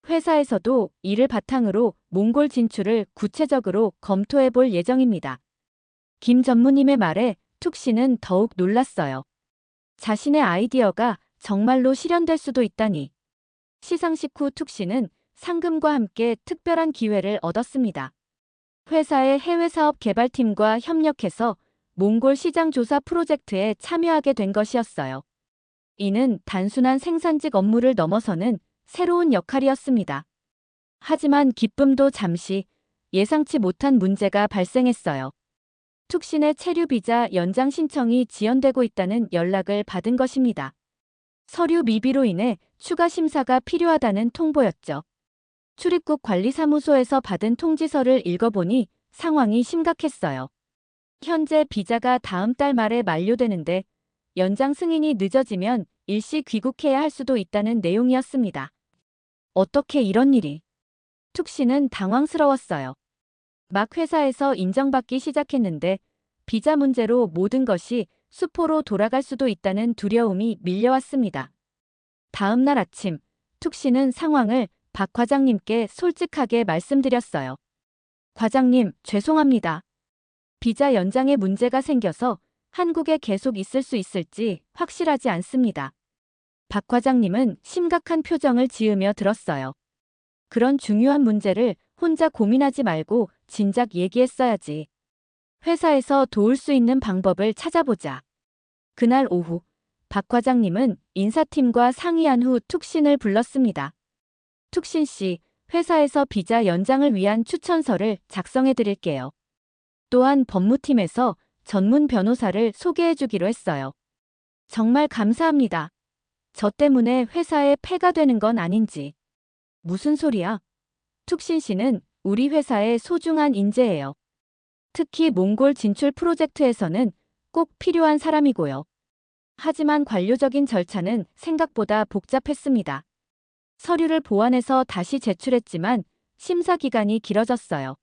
회사에서도 이를 바탕으로 몽골 진출을 구체적으로 검토해 볼 예정입니다. 김 전무님의 말에 툭신은 더욱 놀랐어요. 자신의 아이디어가 정말로 실현될 수도 있다니. 시상식 후 툭신은 상금과 함께 특별한 기회를 얻었습니다. 회사의 해외 사업 개발팀과 협력해서 몽골 시장 조사 프로젝트에 참여하게 된 것이었어요. 이는 단순한 생산직 업무를 넘어서는 새로운 역할이었습니다. 하지만 기쁨도 잠시 예상치 못한 문제가 발생했어요. 툭신의 체류 비자 연장 신청이 지연되고 있다는 연락을 받은 것입니다. 서류 미비로 인해 추가 심사가 필요하다는 통보였죠. 출입국 관리사무소에서 받은 통지서를 읽어보니 상황이 심각했어요. 현재 비자가 다음 달 말에 만료되는데 연장 승인이 늦어지면 일시 귀국해야 할 수도 있다는 내용이었습니다. 어떻게 이런 일이? 툭신은 당황스러웠어요. 막 회사에서 인정받기 시작했는데 비자 문제로 모든 것이 수포로 돌아갈 수도 있다는 두려움이 밀려왔습니다. 다음 날 아침, 툭신은 상황을 박 과장님께 솔직하게 말씀드렸어요. 과장님, 죄송합니다. 비자 연장에 문제가 생겨서 한국에 계속 있을 수 있을지 확실하지 않습니다. 박 과장님은 심각한 표정을 지으며 들었어요. 그런 중요한 문제를 혼자 고민하지 말고 진작 얘기했어야지. 회사에서 도울 수 있는 방법을 찾아보자. 그날 오후, 박 과장님은 인사팀과 상의한 후 툭신을 불렀습니다. 툭신 씨, 회사에서 비자 연장을 위한 추천서를 작성해 드릴게요. 또한 법무팀에서 전문 변호사를 소개해 주기로 했어요. 정말 감사합니다. 저 때문에 회사에 폐가 되는 건 아닌지. 무슨 소리야? 툭신 씨는 우리 회사의 소중한 인재예요. 특히 몽골 진출 프로젝트에서는 꼭 필요한 사람이고요. 하지만 관료적인 절차는 생각보다 복잡했습니다. 서류를 보완해서 다시 제출했지만 심사 기간이 길어졌어요.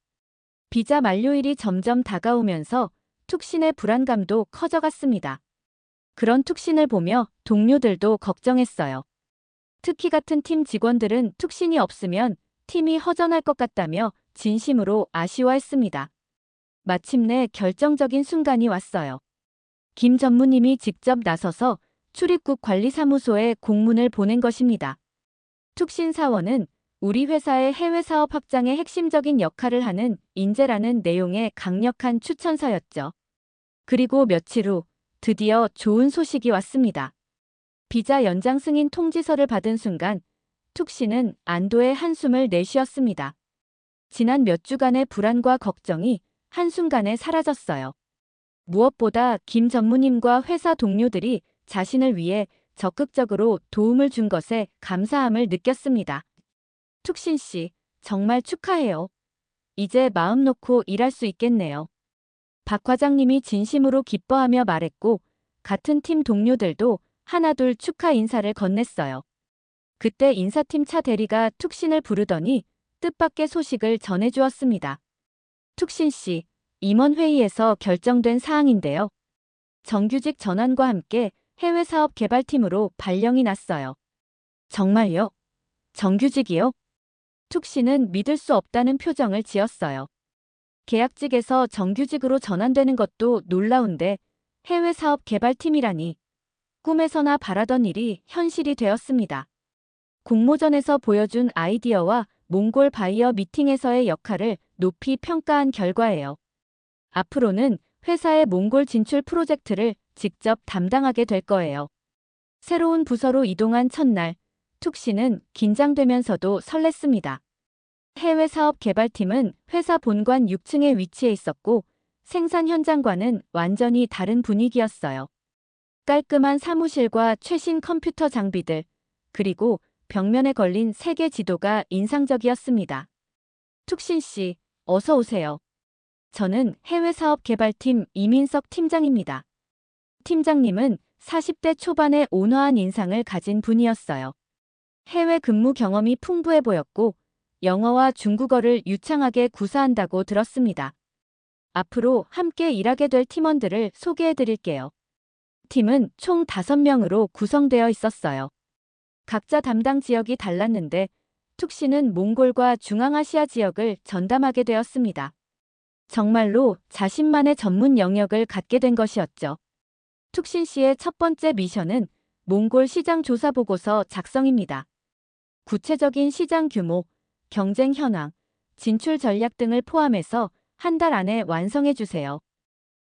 비자 만료일이 점점 다가오면서 툭신의 불안감도 커져갔습니다. 그런 툭신을 보며 동료들도 걱정했어요. 특히 같은 팀 직원들은 툭신이 없으면 팀이 허전할 것 같다며 진심으로 아쉬워했습니다. 마침내 결정적인 순간이 왔어요. 김 전무님이 직접 나서서 출입국 관리사무소에 공문을 보낸 것입니다. 툭신 사원은 우리 회사의 해외 사업 확장에 핵심적인 역할을 하는 인재라는 내용의 강력한 추천서였죠. 그리고 며칠 후 드디어 좋은 소식이 왔습니다. 비자 연장 승인 통지서를 받은 순간 툭신은 안도의 한숨을 내쉬었습니다. 지난 몇 주간의 불안과 걱정이 한순간에 사라졌어요. 무엇보다 김 전무님과 회사 동료들이 자신을 위해 적극적으로 도움을 준 것에 감사함을 느꼈습니다. 툭신 씨, 정말 축하해요. 이제 마음 놓고 일할 수 있겠네요. 박 과장님이 진심으로 기뻐하며 말했고, 같은 팀 동료들도 하나둘 축하 인사를 건넸어요. 그때 인사팀 차 대리가 툭신을 부르더니 뜻밖의 소식을 전해주었습니다. 툭신 씨, 임원회의에서 결정된 사항인데요. 정규직 전환과 함께 해외 사업 개발팀으로 발령이 났어요. 정말요? 정규직이요? 툭신은 믿을 수 없다는 표정을 지었어요. 계약직에서 정규직으로 전환되는 것도 놀라운데 해외 사업 개발팀이라니. 꿈에서나 바라던 일이 현실이 되었습니다. 공모전에서 보여준 아이디어와 몽골 바이어 미팅에서의 역할을 높이 평가한 결과예요. 앞으로는 회사의 몽골 진출 프로젝트를 직접 담당하게 될 거예요. 새로운 부서로 이동한 첫날, 툭신은 긴장되면서도 설렜습니다. 해외 사업 개발팀은 회사 본관 6층에 위치해 있었고 생산 현장과는 완전히 다른 분위기였어요. 깔끔한 사무실과 최신 컴퓨터 장비들, 그리고 벽면에 걸린 세계 지도가 인상적이었습니다. 툭신 씨, 어서 오세요. 저는 해외 사업 개발팀 이민석 팀장입니다. 팀장님은 40대 초반의 온화한 인상을 가진 분이었어요. 해외 근무 경험이 풍부해 보였고 영어와 중국어를 유창하게 구사한다고 들었습니다. 앞으로 함께 일하게 될 팀원들을 소개해 드릴게요. 팀은 총 5명으로 구성되어 있었어요. 각자 담당 지역이 달랐는데 툭신은 몽골과 중앙아시아 지역을 전담하게 되었습니다. 정말로 자신만의 전문 영역을 갖게 된 것이었죠. 툭신 씨의 첫 번째 미션은 몽골 시장 조사 보고서 작성입니다. 구체적인 시장 규모, 경쟁 현황, 진출 전략 등을 포함해서 한 달 안에 완성해 주세요.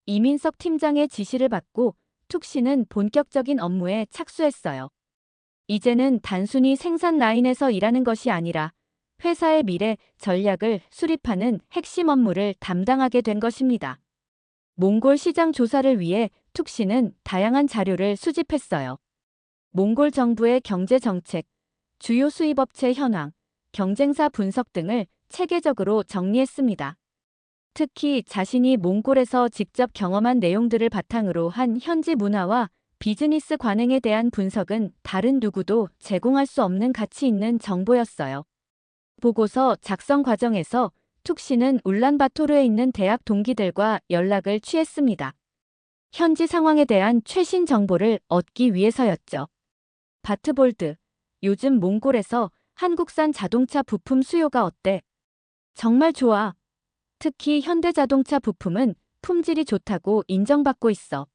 이민석 팀장의 지시를 받고 툭신은 본격적인 업무에 착수했어요. 이제는 단순히 생산 라인에서 일하는 것이 아니라 회사의 미래 전략을 수립하는 핵심 업무를 담당하게 된 것입니다. 몽골 시장 조사를 위해 툭신은 다양한 자료를 수집했어요. 몽골 정부의 경제 정책, 주요 수입업체 현황, 경쟁사 분석 등을 체계적으로 정리했습니다. 특히 자신이 몽골에서 직접 경험한 내용들을 바탕으로 한 현지 문화와 비즈니스 관행에 대한 분석은 다른 누구도 제공할 수 없는 가치 있는 정보였어요. 보고서 작성 과정에서 툭신은 울란바토르에 있는 대학 동기들과 연락을 취했습니다. 현지 상황에 대한 최신 정보를 얻기 위해서였죠. 바트볼드, 요즘 몽골에서 한국산 자동차 부품 수요가 어때? 정말 좋아. 특히 현대자동차 부품은 품질이 좋다고 인정받고 있어.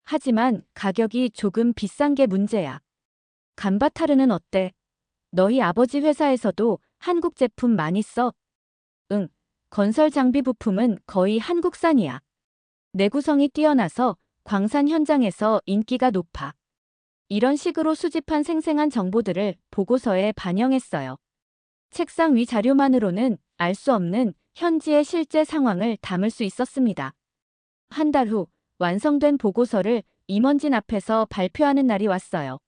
하지만 가격이 조금 비싼 게 문제야. 간바타르는 어때? 너희 아버지 회사에서도 한국 제품 많이 써? 응, 건설 장비 부품은 거의 한국산이야. 내구성이 뛰어나서 광산 현장에서 인기가 높아. 이런 식으로 수집한 생생한 정보들을 보고서에 반영했어요. 책상 위 자료만으로는 알 수 없는 현지의 실제 상황을 담을 수 있었습니다. 한 달 후 완성된 보고서를 임원진 앞에서 발표하는 날이 왔어요.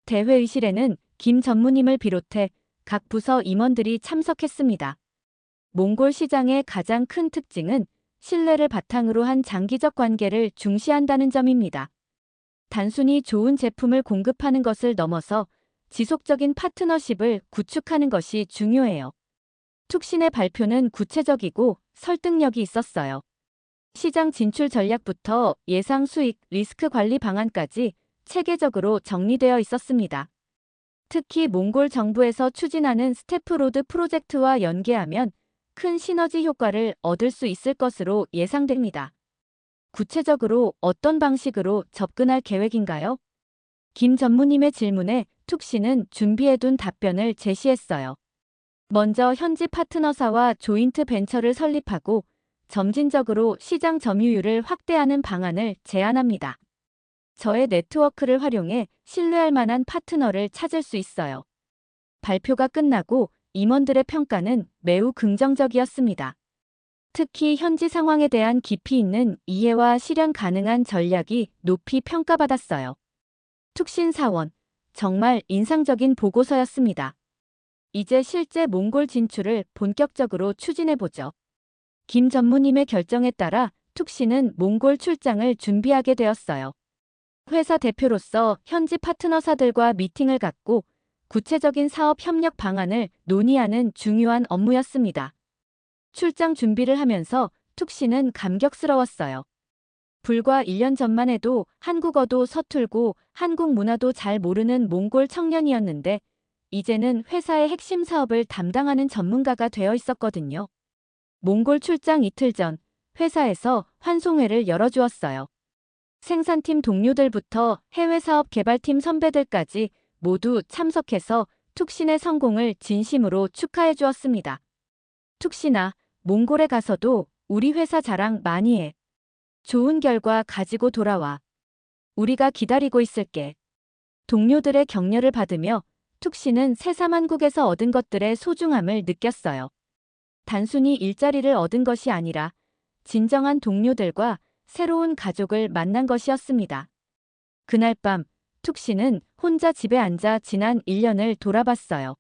대회의실에는 김 전무님을 비롯해 각 부서 임원들이 참석했습니다. 몽골 시장의 가장 큰 특징은 신뢰를 바탕으로 한 장기적 관계를 중시한다는 점입니다. 단순히 좋은 제품을 공급하는 것을 넘어서 지속적인 파트너십을 구축하는 것이 중요해요. 툭신의 발표는 구체적이고 설득력이 있었어요. 시장 진출 전략부터 예상 수익, 리스크 관리 방안까지 체계적으로 정리되어 있었습니다. 특히 몽골 정부에서 추진하는 스태프로드 프로젝트와 연계하면 큰 시너지 효과를 얻을 수 있을 것으로 예상됩니다. 구체적으로 어떤 방식으로 접근할 계획인가요? 김 전무님의 질문에 툭 씨는 준비해둔 답변을 제시했어요. 먼저 현지 파트너사와 조인트 벤처를 설립하고 점진적으로 시장 점유율을 확대하는 방안을 제안합니다. 저의 네트워크를 활용해 신뢰할 만한 파트너를 찾을 수 있어요. 발표가 끝나고 임원들의 평가는 매우 긍정적이었습니다. 특히 현지 상황에 대한 깊이 있는 이해와 실현 가능한 전략이 높이 평가받았어요. 툭신사원, 정말 인상적인 보고서였습니다. 이제 실제 몽골 진출을 본격적으로 추진해보죠. 김 전무님의 결정에 따라 툭씨는 몽골 출장을 준비하게 되었어요. 회사 대표로서 현지 파트너사들과 미팅을 갖고 구체적인 사업 협력 방안을 논의하는 중요한 업무였습니다. 출장 준비를 하면서 툭씨는 감격스러웠어요. 불과 1년 전만 해도 한국어도 서툴고 한국 문화도 잘 모르는 몽골 청년이었는데 이제는 회사의 핵심 사업을 담당하는 전문가가 되어 있었거든요. 몽골 출장 이틀 전 회사에서 환송회를 열어주었어요. 생산팀 동료들부터 해외 사업 개발팀 선배들까지 모두 참석해서 툭신의 성공을 진심으로 축하해 주었습니다. 툭신아, 몽골에 가서도 우리 회사 자랑 많이 해. 좋은 결과 가지고 돌아와. 우리가 기다리고 있을게. 동료들의 격려를 받으며 툭신은 새삼 한국에서 얻은 것들의 소중함을 느꼈어요. 단순히 일자리를 얻은 것이 아니라 진정한 동료들과 새로운 가족을 만난 것이었습니다. 그날 밤 툭씨는 혼자 집에 앉아 지난 1년을 돌아봤어요.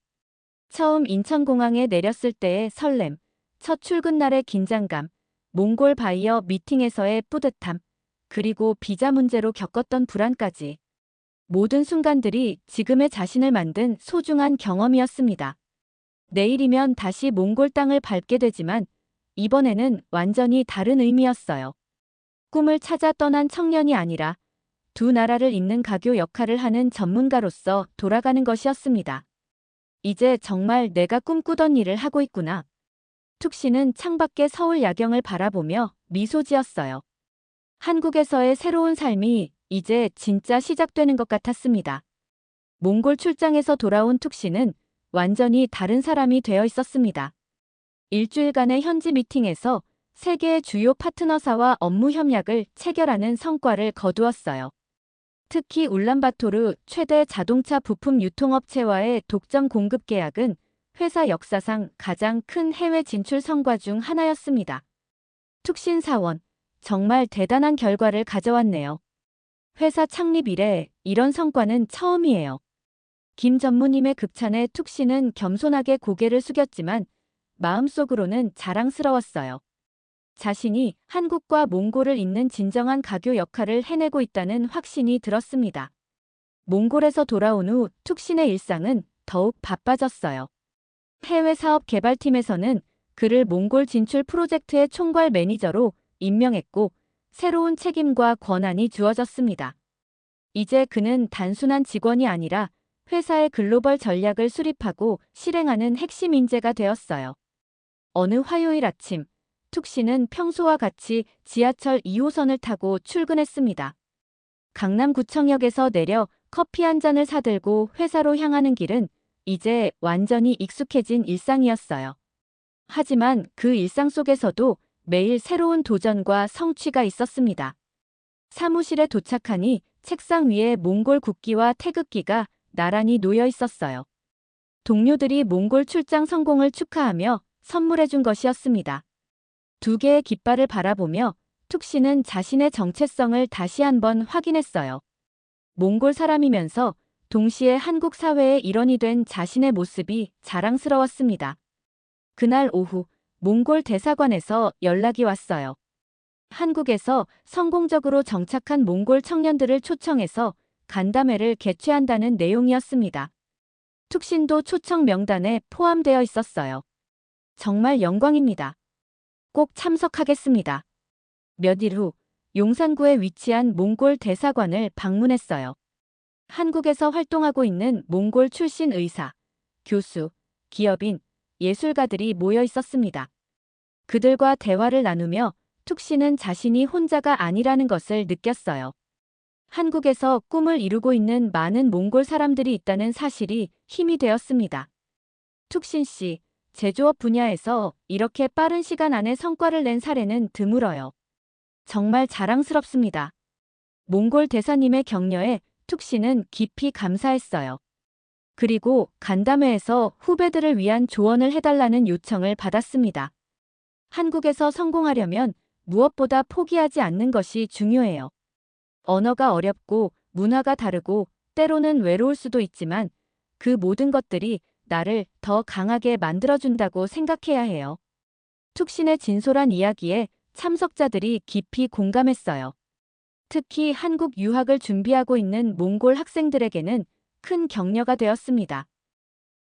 처음 인천공항에 내렸을 때의 설렘, 첫 출근 날의 긴장감, 몽골 바이어 미팅에서의 뿌듯함, 그리고 비자 문제로 겪었던 불안까지. 모든 순간들이 지금의 자신을 만든 소중한 경험이었습니다. 내일이면 다시 몽골 땅을 밟게 되지만 이번에는 완전히 다른 의미였어요. 꿈을 찾아 떠난 청년이 아니라 두 나라를 잇는 가교 역할을 하는 전문가로서 돌아가는 것이었습니다. 이제 정말 내가 꿈꾸던 일을 하고 있구나. 툭씨는 창밖의 서울 야경을 바라보며 미소 지었어요. 한국에서의 새로운 삶이 이제 진짜 시작되는 것 같았습니다. 몽골 출장에서 돌아온 툭씨는 완전히 다른 사람이 되어 있었습니다. 일주일간의 현지 미팅에서 세계의 주요 파트너사와 업무 협약을 체결하는 성과를 거두었어요. 특히 울란바토르 최대 자동차 부품 유통업체와의 독점 공급 계약은 회사 역사상 가장 큰 해외 진출 성과 중 하나였습니다. 툭신사원, 정말 대단한 결과를 가져왔네요. 회사 창립 이래 이런 성과는 처음이에요. 김 전무님의 극찬에 툭씨는 겸손하게 고개를 숙였지만 마음속으로는 자랑스러웠어요. 자신이 한국과 몽골을 잇는 진정한 가교 역할을 해내고 있다는 확신이 들었습니다. 몽골에서 돌아온 후 툭신의 일상은 더욱 바빠졌어요. 해외 사업 개발팀에서는 그를 몽골 진출 프로젝트의 총괄 매니저로 임명했고 새로운 책임과 권한이 주어졌습니다. 이제 그는 단순한 직원이 아니라 회사의 글로벌 전략을 수립하고 실행하는 핵심 인재가 되었어요. 어느 화요일 아침, 툭씨는 평소와 같이 지하철 2호선을 타고 출근했습니다. 강남구청역에서 내려 커피 한 잔을 사들고 회사로 향하는 길은 이제 완전히 익숙해진 일상이었어요. 하지만 그 일상 속에서도 매일 새로운 도전과 성취가 있었습니다. 사무실에 도착하니 책상 위에 몽골 국기와 태극기가 나란히 놓여 있었어요. 동료들이 몽골 출장 성공을 축하하며 선물해 준 것이었습니다. 두 개의 깃발을 바라보며 툭씨는 자신의 정체성을 다시 한번 확인했어요. 몽골 사람이면서 동시에 한국 사회의 일원이 된 자신의 모습이 자랑스러웠습니다. 그날 오후 몽골 대사관에서 연락이 왔어요. 한국에서 성공적으로 정착한 몽골 청년들을 초청해서 간담회를 개최한다는 내용이었습니다. 툭신도 초청 명단에 포함되어 있었어요. 정말 영광입니다. 꼭 참석하겠습니다. 몇 일 후 용산구에 위치한 몽골 대사관을 방문했어요. 한국에서 활동하고 있는 몽골 출신 의사, 교수, 기업인, 예술가들이 모여 있었습니다. 그들과 대화를 나누며 툭 씨는 자신이 혼자가 아니라는 것을 느꼈어요. 한국에서 꿈을 이루고 있는 많은 몽골 사람들이 있다는 사실이 힘이 되었습니다. 툭신 씨, 제조업 분야에서 이렇게 빠른 시간 안에 성과를 낸 사례는 드물어요. 정말 자랑스럽습니다. 몽골 대사님의 격려에 툭 씨는 깊이 감사했어요. 그리고 간담회에서 후배들을 위한 조언을 해달라는 요청을 받았습니다. 한국에서 성공하려면 무엇보다 포기하지 않는 것이 중요해요. 언어가 어렵고 문화가 다르고 때로는 외로울 수도 있지만 그 모든 것들이 나를 더 강하게 만들어준다고 생각해야 해요. 툭신의 진솔한 이야기에 참석자들이 깊이 공감했어요. 특히 한국 유학을 준비하고 있는 몽골 학생들에게는 큰 격려가 되었습니다.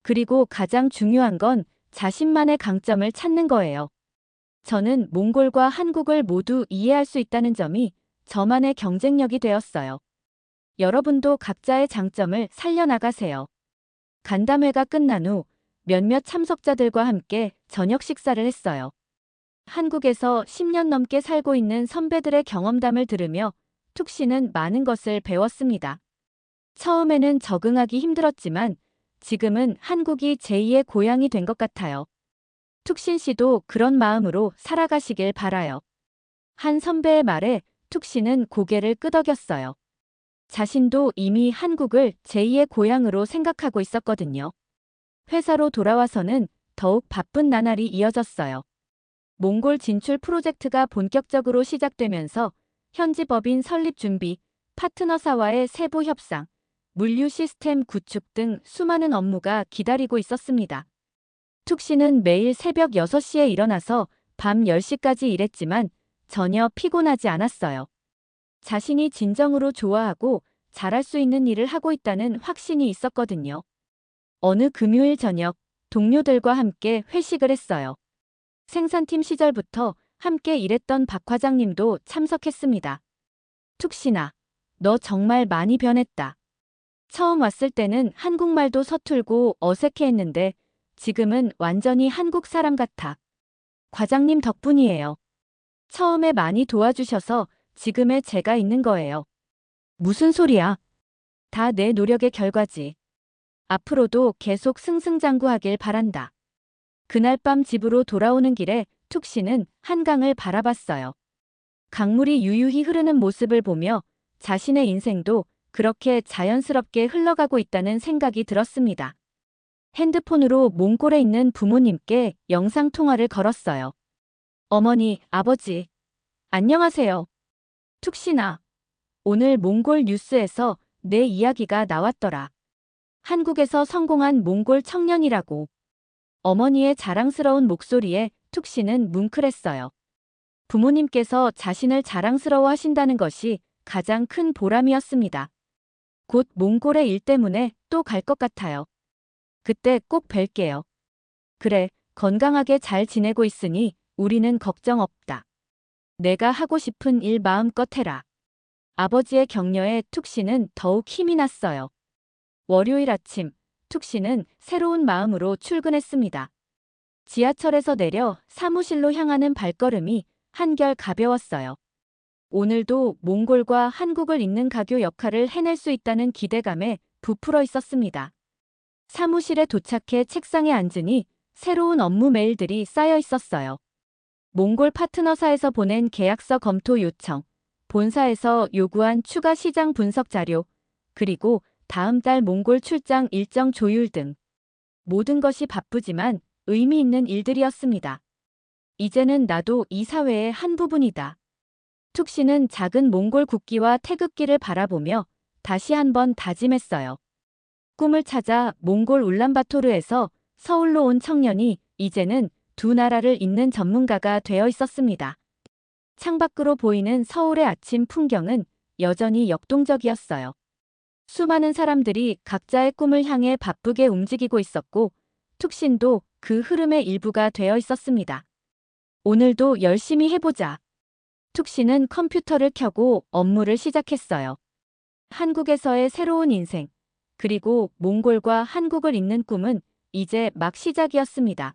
그리고 가장 중요한 건 자신만의 강점을 찾는 거예요. 저는 몽골과 한국을 모두 이해할 수 있다는 점이 저만의 경쟁력이 되었어요. 여러분도 각자의 장점을 살려나가세요. 간담회가 끝난 후 몇몇 참석자들과 함께 저녁 식사를 했어요. 한국에서 10년 넘게 살고 있는 선배들의 경험담을 들으며 툭 씨는 많은 것을 배웠습니다. 처음에는 적응하기 힘들었지만 지금은 한국이 제2의 고향이 된 것 같아요. 툭신 씨도 그런 마음으로 살아가시길 바라요. 한 선배의 말에 툭 씨는 고개를 끄덕였어요. 자신도 이미 한국을 제2의 고향으로 생각하고 있었거든요. 회사로 돌아와서는 더욱 바쁜 나날이 이어졌어요. 몽골 진출 프로젝트가 본격적으로 시작되면서 현지 법인 설립 준비, 파트너사와의 세부 협상, 물류 시스템 구축 등 수많은 업무가 기다리고 있었습니다. 툭 씨는 매일 새벽 6시에 일어나서 밤 10시까지 일했지만 전혀 피곤하지 않았어요. 자신이 진정으로 좋아하고 잘할 수 있는 일을 하고 있다는 확신이 있었거든요. 어느 금요일 저녁, 동료들과 함께 회식을 했어요. 생산팀 시절부터 함께 일했던 박 과장님도 참석했습니다. 툭 씨나, 너 정말 많이 변했다. 처음 왔을 때는 한국말도 서툴고 어색해했는데 지금은 완전히 한국 사람 같아. 과장님 덕분이에요. 처음에 많이 도와주셔서 지금의 제가 있는 거예요. 무슨 소리야? 다 내 노력의 결과지. 앞으로도 계속 승승장구하길 바란다. 그날 밤 집으로 돌아오는 길에 툭 씨는 한강을 바라봤어요. 강물이 유유히 흐르는 모습을 보며 자신의 인생도 그렇게 자연스럽게 흘러가고 있다는 생각이 들었습니다. 핸드폰으로 몽골에 있는 부모님께 영상통화를 걸었어요. 어머니, 아버지, 안녕하세요. 툭 씨나, 오늘 몽골 뉴스에서 내 이야기가 나왔더라. 한국에서 성공한 몽골 청년이라고. 어머니의 자랑스러운 목소리에 툭 씨는 뭉클했어요. 부모님께서 자신을 자랑스러워 하신다는 것이 가장 큰 보람이었습니다. 곧 몽골의 일 때문에 또 갈 것 같아요. 그때 꼭 뵐게요. 그래, 건강하게 잘 지내고 있으니 우리는 걱정 없다. 내가 하고 싶은 일 마음껏 해라. 아버지의 격려에 툭 씨는 더욱 힘이 났어요. 월요일 아침, 툭 씨는 새로운 마음으로 출근했습니다. 지하철에서 내려 사무실로 향하는 발걸음이 한결 가벼웠어요. 오늘도 몽골과 한국을 잇는 가교 역할을 해낼 수 있다는 기대감에 부풀어 있었습니다. 사무실에 도착해 책상에 앉으니 새로운 업무 메일들이 쌓여 있었어요. 몽골 파트너사에서 보낸 계약서 검토 요청, 본사에서 요구한 추가 시장 분석 자료, 그리고 다음 달 몽골 출장 일정 조율 등 모든 것이 바쁘지만 의미 있는 일들이었습니다. 이제는 나도 이 사회의 한 부분이다. 툭 씨는 작은 몽골 국기와 태극기를 바라보며 다시 한번 다짐했어요. 꿈을 찾아 몽골 울란바토르에서 서울로 온 청년이 이제는 두 나라를 잇는 전문가가 되어 있었습니다. 창밖으로 보이는 서울의 아침 풍경은 여전히 역동적이었어요. 수많은 사람들이 각자의 꿈을 향해 바쁘게 움직이고 있었고 툭신도 그 흐름의 일부가 되어 있었습니다. 오늘도 열심히 해보자. 툭 씨는 컴퓨터를 켜고 업무를 시작했어요. 한국에서의 새로운 인생, 그리고 몽골과 한국을 잇는 꿈은 이제 막 시작이었습니다.